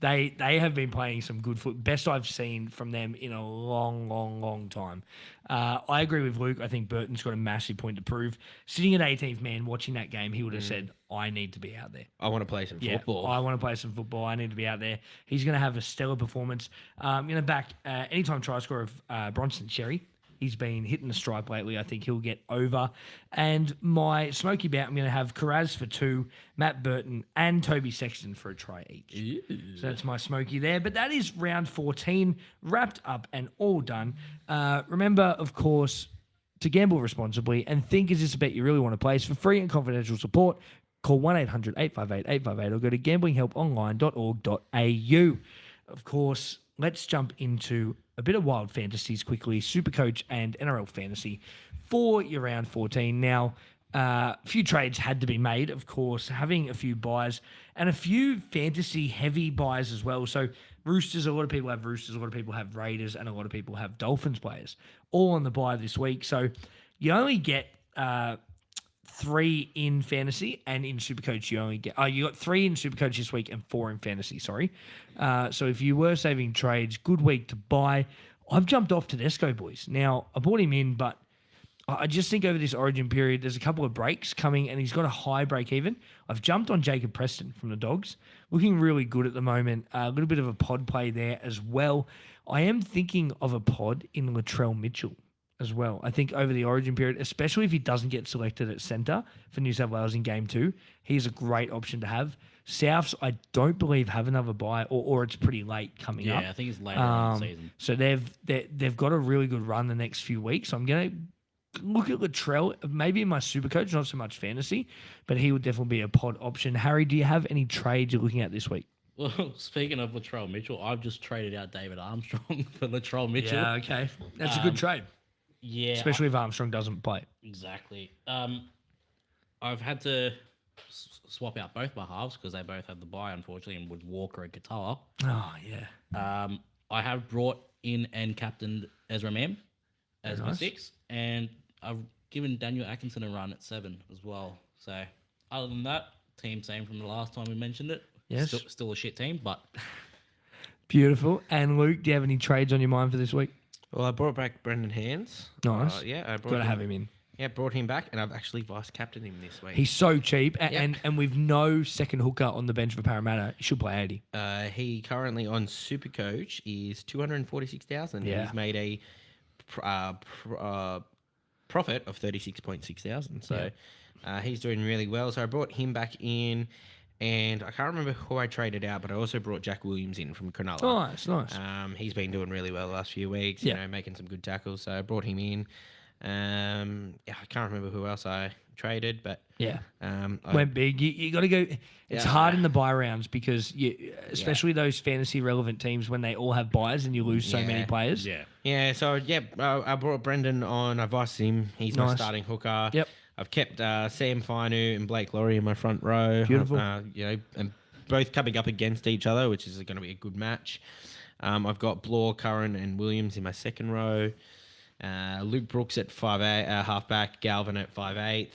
They have been playing some good foot. Best I've seen from them in a long time. I agree with Luke. I think Burton's got a massive point to prove. Sitting at 18th man, watching that game, he would have said, I need to be out there. I want to play some football. I want to play some football. I need to be out there. He's going to have a stellar performance. I'm going to back anytime try scorer of Bronson Cherry. He's been hitting the stripe lately. I think he'll get over. And my smoky bout, I'm going to have Carraz for 2, Matt Burton, and Toby Sexton for a try each. So that's my smoky there. But that is round 14, wrapped up and all done. Remember, of course, to gamble responsibly and think, is this a bet you really want to place? For free and confidential support, call 1-800-858-858 or go to gamblinghelponline.org.au. Of course, let's jump into a bit of wild fantasies quickly. Supercoach and NRL fantasy for your round 14. Now, a few trades had to be made, of course, having a few buys and a few fantasy heavy buys as well. So Roosters, a lot of people have Roosters, a lot of people have Raiders, and a lot of people have Dolphins players all on the buy this week. So you only get 3 in fantasy, and in Supercoach you only get you got 3 in Supercoach this week and 4 in fantasy. Sorry, so if you were saving trades, good week to buy. I've jumped off Tedesco, boys. Now I bought him in, but I just think over this Origin period, there's a couple of breaks coming, and he's got a high break even. I've jumped on Jacob Preston from the Dogs, looking really good at the moment. A little bit of a pod play there as well. I am thinking of a pod in Latrell Mitchell as well. I think over the Origin period, especially if he doesn't get selected at centre for New South Wales in Game 2, he's a great option to have. Souths, I don't believe have another buy, or it's pretty late coming up. Yeah, I think it's later in the season. So they've got a really good run the next few weeks. So I'm going to look at Latrell, maybe in my Supercoach, not so much fantasy, but he would definitely be a pod option. Harry, do you have any trades you're looking at this week? Well, speaking of Latrell Mitchell, I've just traded out David Armstrong for Latrell Mitchell. Yeah, okay. That's a good trade. Yeah, Especially if Armstrong doesn't play. exactly. I've had to swap out both my halves because they both had the bye, unfortunately, and with Walker and Katoa. Oh, yeah. I have brought in and captained Ezra Mam as Very my nice. 6, and I've given Daniel Atkinson a run at 7 as well. So, other than that, team same from the last time we mentioned it. Yes. Still a shit team, but Beautiful. And Luke, do you have any trades on your mind for this week? Well, I brought back Brendan Hands. Nice. Yeah, I brought Got to have him in. Yeah, brought him back, and I've actually vice-captained him this week. He's so cheap, Yeah. and with no second hooker on the bench for Parramatta, he should play 80. He currently on Supercoach is 246,000. Yeah. He's made a profit of 36.6 thousand. So he's doing really well. So I brought him back in, and I can't remember who I traded out, but I also brought Jack Williams in from Cronulla. Nice. He's been doing really well the last few weeks, Yeah. making some good tackles. So I brought him in. I can't remember who else I traded, but Yeah. I- Went big. You got to go. It's Yeah. hard in the buy rounds because especially those fantasy relevant teams when they all have buys and you lose so many Yeah. players. Yeah, so I brought Brendan on. I viced him. He's my Nice. starting hooker. Yep. I've kept Sam Fainu and Blake Laurie in my front row. Beautiful. And both coming up against each other, which is going to be a good match. I've got Blore, Curran, and Williams in my second row. Luke Brooks at 5'8", halfback. Galvin at 5'8".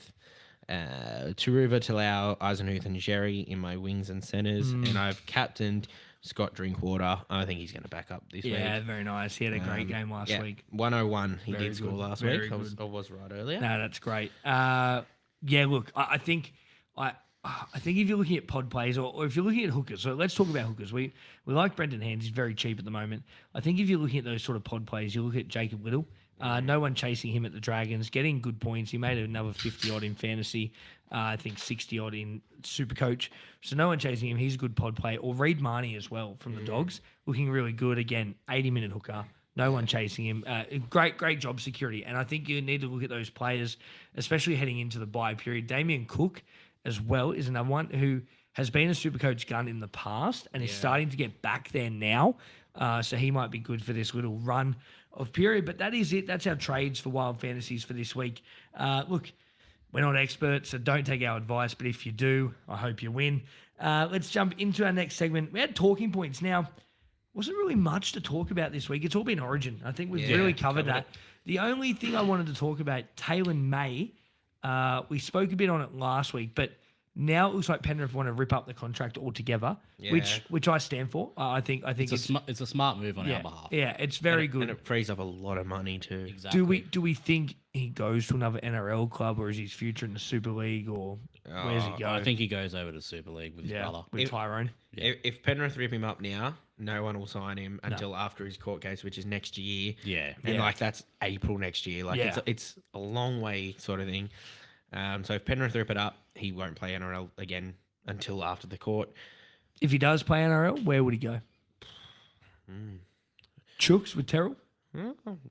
Turuva, Talau, Eisenhuth, and Jerry in my wings and centres. And I've captained Scott Drinkwater. I think he's going to back up this week. Yeah, very nice. He had a great game last Yeah, week. 101 he Very did score good. last Very week. good. I was right earlier. No, that's great. Look, I think if you're looking at pod plays or if you're looking at hookers, so let's talk about hookers. We like Brendan Hands. He's very cheap at the moment. I think if you're looking at those sort of pod plays, you look at Jacob Little. No one chasing him at the Dragons, getting good points. He made another 50-odd in fantasy. I think 60-odd in Supercoach. So no one chasing him. He's a good pod play. Or Reid Marnie as well from the Dogs. Looking really good. Again, 80-minute hooker. No one chasing him. Great job security. And I think you need to look at those players, especially heading into the bye period. Damien Cook as well is another one who has been a Supercoach gun in the past and is starting to get back there now. So he might be good for this little run of period. But that is it. That's our trades for Wild Fantasies for this week. Look, we're not experts, so don't take our advice. But if you do, I hope you win. Let's jump into our next segment. We had talking points. Now, wasn't really much to talk about this week. It's all been Origin. I think we've really covered that. The only thing I wanted to talk about, Taylor May, we spoke a bit on it last week, but now it looks like Penrith want to rip up the contract altogether, which I stand for. I think it's a smart move on our behalf. Yeah, it's very good. And it frees up a lot of money too. Exactly. Do we think he goes to another NRL club, or is his future in the Super League, or where's he go? I think he goes over to Super League with his brother. With Tyrone. If Penrith rip him up now, no one will sign him until after his court case, which is next year. Yeah. And like that's April next year. Like it's a long way sort of thing. So if Penrith rip it up, he won't play NRL again until after the court. If he does play NRL, where would he go? Chooks with Terrell?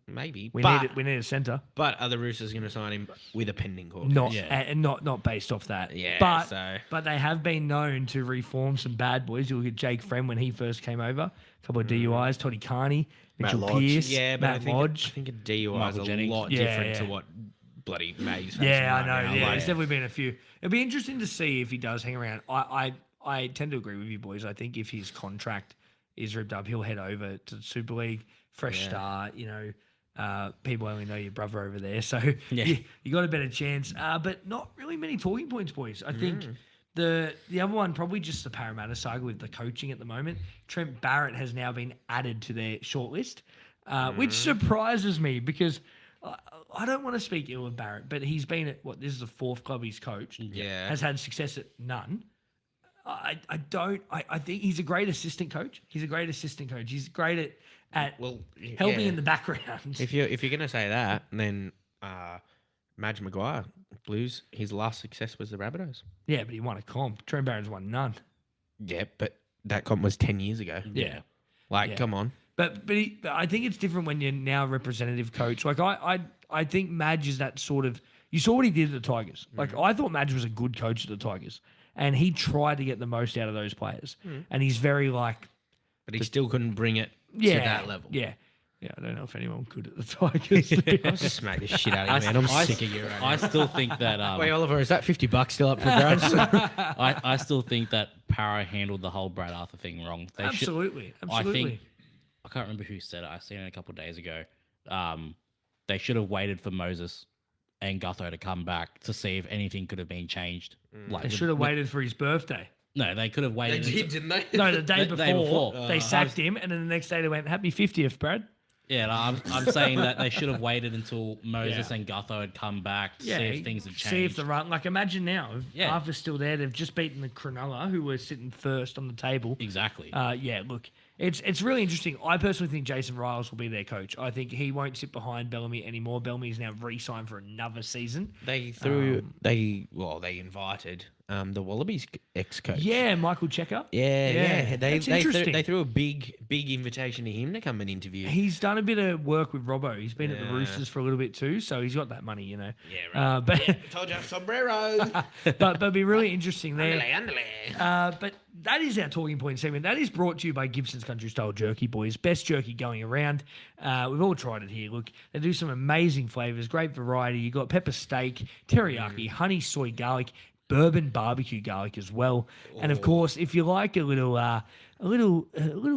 Maybe. We need a centre. But are the Roosters going to sign him with a pending court Not case? and not based off that. Yeah. But they have been known to reform some bad boys. You look at Jake Friend when he first came over, a couple of DUIs, Toddy Carney, Mitchell Matt Lodge. Pearce, Yeah, but Matt Lodge. I think a DUI Michael is a Jennings. lot different to what bloody May's facing Yeah, I right know. now. Yeah, Like, there's definitely been a few. It'd be interesting to see if he does hang around. I tend to agree with you boys. I think if his contract is ripped up, he'll head over to the Super League, fresh start. You know, people only know your brother over there, so you got a better chance. But not really many talking points, boys. I think the other one probably just the Parramatta saga with the coaching at the moment. Trent Barrett has now been added to their shortlist, which surprises me because. I don't want to speak ill of Barrett, but he's been at this is the fourth club he's coached. Yeah. Has had success at none. I think he's a great assistant coach. He's great at helping in the background. If you're gonna say that, then Madge Maguire, Blues, his last success was the Rabbitohs. Yeah, but he won a comp. Trent Barrett's won none. Yeah, but that comp was 10 years ago. Yeah. Come on. But I think it's different when you're now representative coach. Like I think Madge is that sort of. You saw what he did at the Tigers. Like I thought Madge was a good coach at the Tigers, and he tried to get the most out of those players. And he's very like. But he still couldn't bring it to that level. Yeah. Yeah, I don't know if anyone could at the Tigers. to be I'll honest. just smack this shit out of you, man. I'm sick of you right now. I still think that. Wait, Oliver, is that $50 still up for grabs? I still think that Para handled the whole Brad Arthur thing wrong. Absolutely. I can't remember who said it. I seen it a couple of days ago. They should have waited for Moses and Gutho to come back to see if anything could have been changed. They should have waited for his birthday. No, they could have waited. didn't they? No, the day The before, day before. they sacked him, and then the next day they went, "Happy 50th, Brad." Yeah, no, I'm saying that they should have waited until Moses and Gutho had come back to see if things had changed. See if the run. Like, imagine now if Yeah. Arthur's still there. They've just beaten the Cronulla, who were sitting first on the table. Exactly. Look, it's really interesting. I personally think Jason Riles will be their coach. I think he won't sit behind Bellamy anymore. Bellamy's now re-signed for another season. They invited the Wallabies ex-coach. Yeah, Michael Checker. Yeah. That's interesting. They threw a big invitation to him to come and interview. He's done a bit of work with Robbo. He's been at the Roosters for a little bit too, so he's got that money, you know. Yeah, right. But Told you, sombrero. but it'd be really interesting there. Underlay. But that is our talking point segment. That is brought to you by Gibson's Country Style Jerky, boys. Best jerky going around. We've all tried it here. Look, they do some amazing flavors, great variety. You got pepper steak, teriyaki, honey soy garlic, bourbon barbecue garlic as well. And of course, if you like a little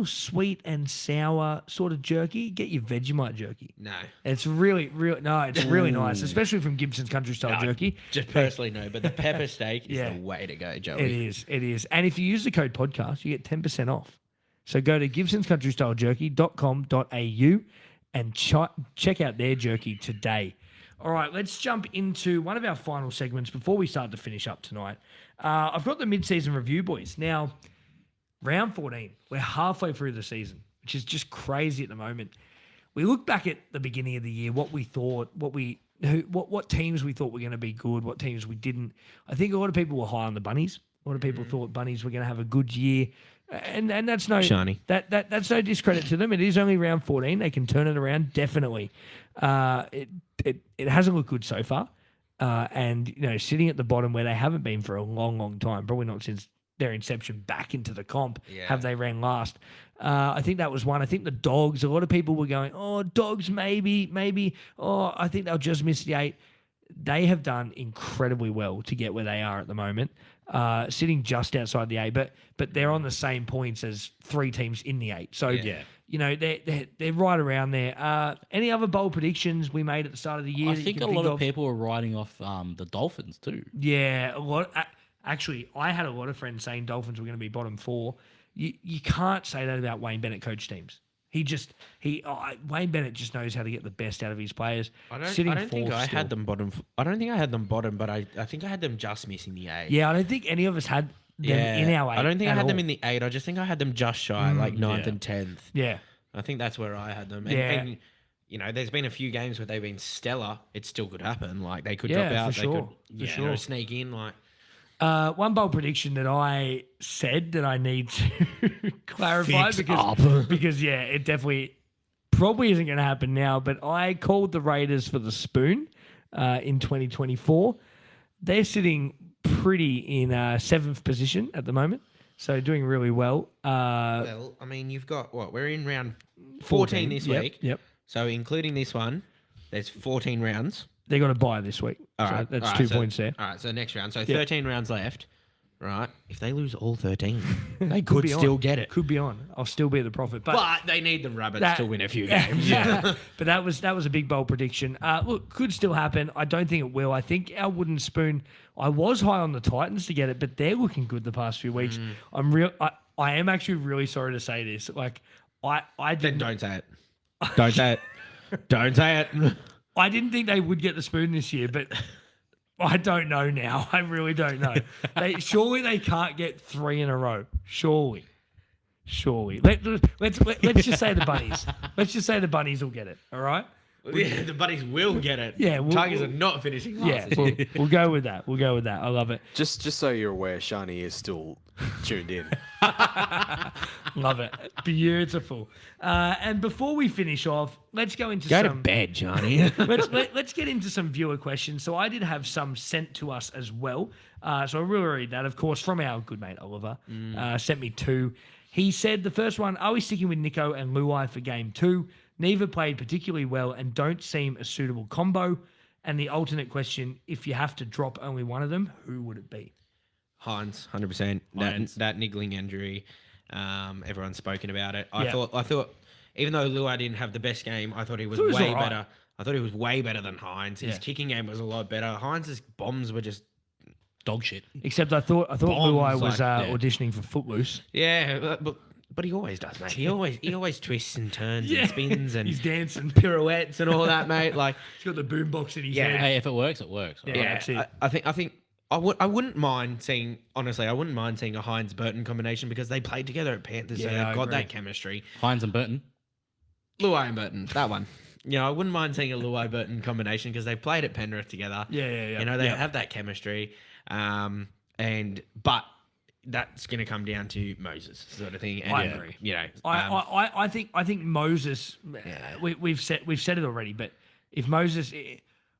sweet and sour sort of jerky, get your Vegemite jerky. No. It's really nice, especially from Gibson's Country Style Jerky. Just personally, no, but the pepper steak is the way to go, Joey. It is. And if you use the code podcast, you get 10% off. So go to gibsonscountrystylejerky.com.au and check out their jerky today. All right, let's jump into one of our final segments before we start to finish up tonight. I've got the mid-season review, boys. Now, round 14, we're halfway through the season, which is just crazy at the moment. We look back at the beginning of the year, what we thought, what teams we thought were going to be good, what teams we didn't. I think a lot of people were high on the Bunnies. A lot of people thought Bunnies were going to have a good year. And that's no Shani. that's no discredit to them. It is only round 14. They can turn it around definitely. It hasn't looked good so far, and sitting at the bottom where they haven't been for a long time, probably not since their inception back into the comp. Yeah. Have they ran last? I think that was one. I think the Dogs. A lot of people were going, "Oh, Dogs, maybe. Oh, I think they'll just miss the 8." They have done incredibly well to get where they are at the moment, sitting just outside the 8, but they're on the same points as 3 teams in the 8. So Yeah. they're right around there. Any other bold predictions we made at the start of the year? I that you think can a lot think of people were riding off the Dolphins too. Yeah, a lot. Actually, I had a lot of friends saying Dolphins were going to be bottom 4. You can't say that about Wayne Bennett coach teams. Wayne Bennett just knows how to get the best out of his players. I don't think I had them bottom. I don't think I had them bottom, but I think I had them just missing the 8. Yeah, I don't think any of us had them in our 8. I don't think I at had them all. in the 8. I just think I had them just shy, like 9th yeah. and 10th. Yeah. I think that's where I had them. Yeah. And there's been a few games where they've been stellar. It still could happen. Like they could Yeah, drop out. for They sure, could, for sure. sneak in. Like One bold prediction that I said that I need to clarify Fix because it definitely probably isn't going to happen now. But I called the Raiders for the spoon in 2024. They're sitting pretty in 7th position at the moment, so doing really well. well, I mean, you've got what? We're in round 14 this Yep, week. Yep. So including this one, there's 14 rounds. They're going to buy this week. All so right, that's all right, 2 so- points there. All right, so next round. So 13 rounds left. Right. If they lose all 13, they Could could be on. still get it. Could be on. I'll still be at the profit. But they need the Rabbits that- to win a few games. But that was a big bold prediction. Look, could still happen. I don't think it will. I think our wooden spoon. I was high on the Titans to get it, but they're looking good the past few weeks. I am actually really sorry to say this. Like I Then didn't don't say it. Don't say it. Don't say it. I didn't think they would get the spoon this year, but I don't know now. I really don't know. Surely they can't get 3 in a row. Surely. Let's just say the bunnies. Let's just say the bunnies will get it. All right. Yeah, the buddies will get it. Yeah, Tigers are not finishing last. Yeah, this year. we'll go with that. I love it. Just so you're aware, Shani is still tuned in. Love it. Beautiful. And before we finish off, let's go into Go to some. bed, Johnny. Let's get into some viewer questions. So I did have some sent to us as well. So I will read that, of course, from our good mate Oliver. Sent me 2. He said the first one: are we sticking with Nico and Luai for game 2? Neither played particularly well and don't seem a suitable combo. And the alternate question: if you have to drop only one of them, who would it be? Hines, 100%. Hines. That niggling injury. Everyone's spoken about it. I Yeah. thought, even though Luai didn't have the best game, I thought he was Thought he was way all right. better. I thought he was way better than Hines. His Yeah. kicking game was a lot better. Hines' bombs were just Dog shit. Except I thought Bombs, Luai was like, auditioning for Footloose. but he always does, mate. He always twists and turns and spins and He's dancing. pirouettes and all that, mate. Like, He's got the boombox in his Yeah. head. Hey, if it works, it works. Yeah. Alright. that's it. I think I wouldn't mind seeing, honestly, I wouldn't mind seeing a Hines Burton combination because they played together at Panthers, so Yeah, I they've got agree. that chemistry. Hines and Burton. Luai and Burton, that one. I wouldn't mind seeing a Luai Burton combination because they played at Penrith together. Yeah. They have that chemistry. But that's going to come down to Moses sort of thing. And, I agree. I I think Moses. We've said it already, but if Moses,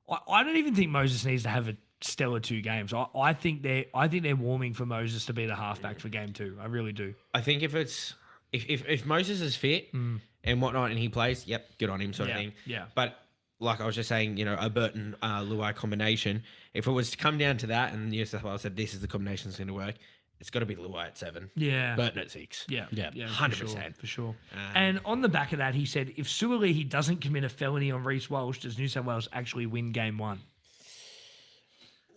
I don't even think Moses needs to have a stellar 2 games. I think they're warming for Moses to be the halfback for game 2. I really do. I think if Moses is fit and whatnot and he plays, yep, good on him sort of thing. Yeah. But like I was just saying, a Burton Luai combination, if it was to come down to that and New South Wales said this is the combination that's going to work, it's got to be Luai at 7. Yeah. Burton at 6. Yeah. 100%. For sure. And on the back of that, he said, if Suolihi doesn't commit a felony on Reece Walsh, does New South Wales actually win game 1?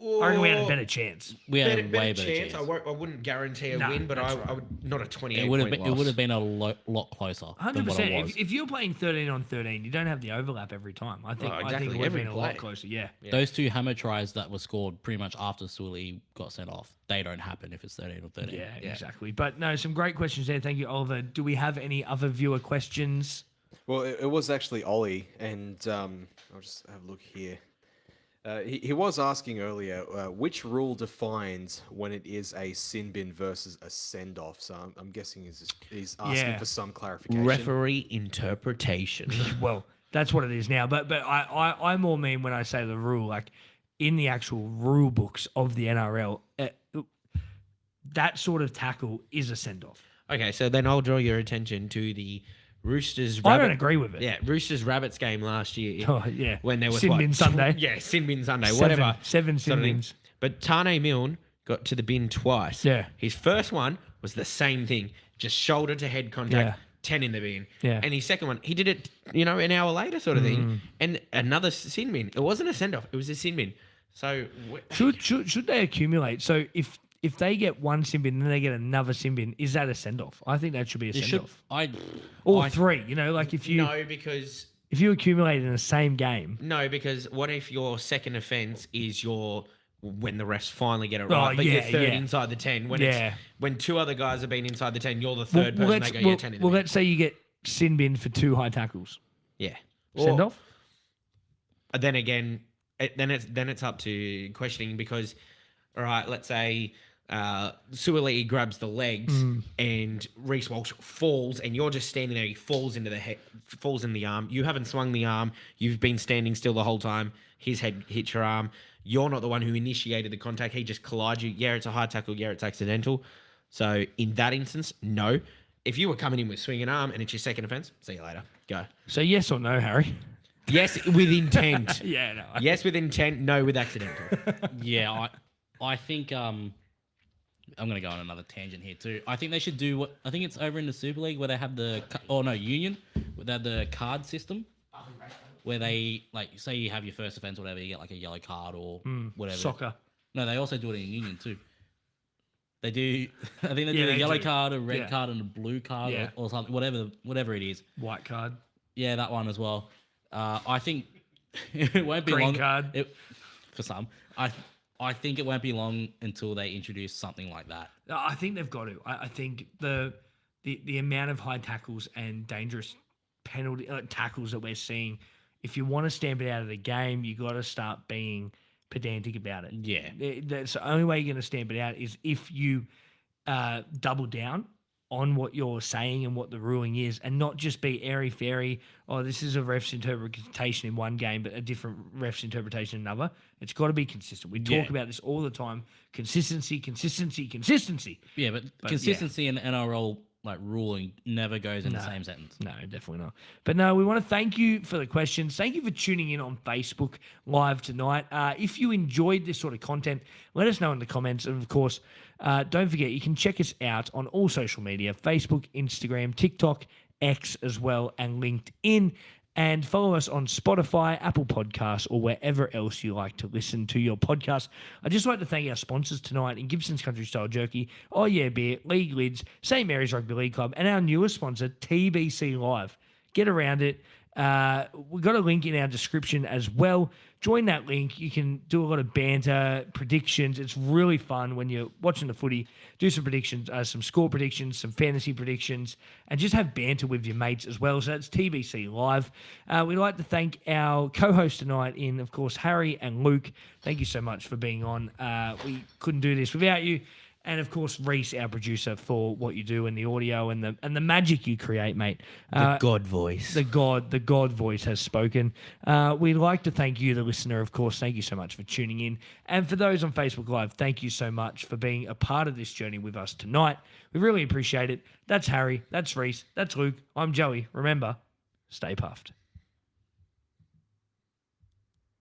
I reckon we had a better chance. We had a way better chance. chance. I wouldn't guarantee a No, win, but I that's right. would not a 28 It would have point been. loss. It would have been a lot closer than what it 100%. was. If you're playing 13 on 13, you don't have the overlap every time. I think exactly. it would have Every been a lot play. closer. Yeah. Those 2 hammer tries that were scored pretty much after Sully got sent off, they don't happen if it's 13 or 13. Yeah, exactly. But no, some great questions there. Thank you, Oliver. Do we have any other viewer questions? Well, it was actually Ollie, and I'll just have a look here. He was asking earlier which rule defines when it is a sin bin versus a send off. So I'm guessing he's asking Yeah. for some clarification. Referee interpretation. Well, that's what it is now. But I more mean when I say the rule, like in the actual rule books of the NRL, that sort of tackle is a send off. Okay, so then I'll draw your attention to the Roosters. I don't agree with it. Yeah, Roosters Rabbits game last year. Oh, yeah. When there was Sin bin Sunday. Yeah, sin bin Sunday, Seven- whatever. seven sin sort of thing. bins. But Tane Milne got to the bin twice. Yeah. His first one was the same thing, just shoulder to head contact, Yeah. 10 in the bin. Yeah. And his second one, he did it, an hour later sort of thing. And another sin bin. It wasn't a send off, it was a sin bin. So Should they accumulate? So if they get one sin bin and then they get another sin bin, is that a send off? I think that should be a It send should. off. I Or three, like if you no, because accumulate in the same game. what if your second offence is when the refs finally get it right, but yeah, you're third yeah. inside the 10. When Yeah. when two other guys have been inside the 10, you're the third person. They go, yeah, 10 in the bin. let's say you get sin bin for 2 high tackles. Yeah. Send off? Then again, then it's up to questioning because, all right, let's say Suoliti grabs the legs and Reece Walsh falls, and you're just standing there. He falls into the head, falls in the arm. You haven't swung the arm. You've been standing still the whole time. His head hits your arm. You're not the one who initiated the contact. He just collides you. Yeah, it's a high tackle. Yeah, it's accidental. So in that instance, no. If you were coming in with swinging arm and it's your second offence, see you later. Go. So yes or no, Harry? Yes, with intent. Yeah, no. Yes, with intent. No, with accidental. Yeah, I think I'm gonna go on another tangent here too. I think they should do what I think it's over in the Super League where they have Union, where they have the card system, where they say you have your first offense or whatever, you get like a yellow card or whatever. Soccer. No, they also do it in Union too. They do. I think they do they a yellow do. card, a red Yeah. card, and a blue card Yeah. or something. Whatever it is. White card. Yeah, that one as well. I think it won't be Green long. card. For some, I think it won't be long until they introduce something like that. I think they've got to. I think the amount of high tackles and dangerous penalty tackles that we're seeing, if you want to stamp it out of the game, you got to start being pedantic about it. Yeah. That's the only way you're going to stamp it out is if you double down on what you're saying and what the ruling is, and not just be airy fairy. Oh, this is a ref's interpretation in one game, but a different ref's interpretation in another. It's got to be consistent. We talk about this all the time: consistency, consistency, consistency. Yeah, but consistency in NRL ruling never goes in the same sentence. No, definitely not. But no, we want to thank you for the questions. Thank you for tuning in on Facebook Live tonight. If you enjoyed this sort of content, let us know in the comments. And of course, don't forget, you can check us out on all social media: Facebook, Instagram, TikTok, X as well, and LinkedIn. And follow us on Spotify, Apple Podcasts, or wherever else you like to listen to your podcast. I'd just like to thank our sponsors tonight in Gibson's Country Style Jerky, Oh Yeah Beer, League Lids, St. Mary's Rugby League Club, and our newest sponsor, TBC Live. Get around it. We've got a link in our description as well. Join that link. You can do a lot of banter, predictions. It's really fun when you're watching the footy. Do some predictions, some score predictions, some fantasy predictions, and just have banter with your mates as well. So that's TBC Live. We'd like to thank our co-hosts tonight of course, Harry and Luke. Thank you so much for being on. We couldn't do this without you. And of course, Reese, our producer, for what you do in the audio and the magic you create, mate. The God voice. The God voice has spoken. We'd like to thank you, the listener, of course. Thank you so much for tuning in. And for those on Facebook Live, thank you so much for being a part of this journey with us tonight. We really appreciate it. That's Harry. That's Reese. That's Luke. I'm Joey. Remember, stay puffed.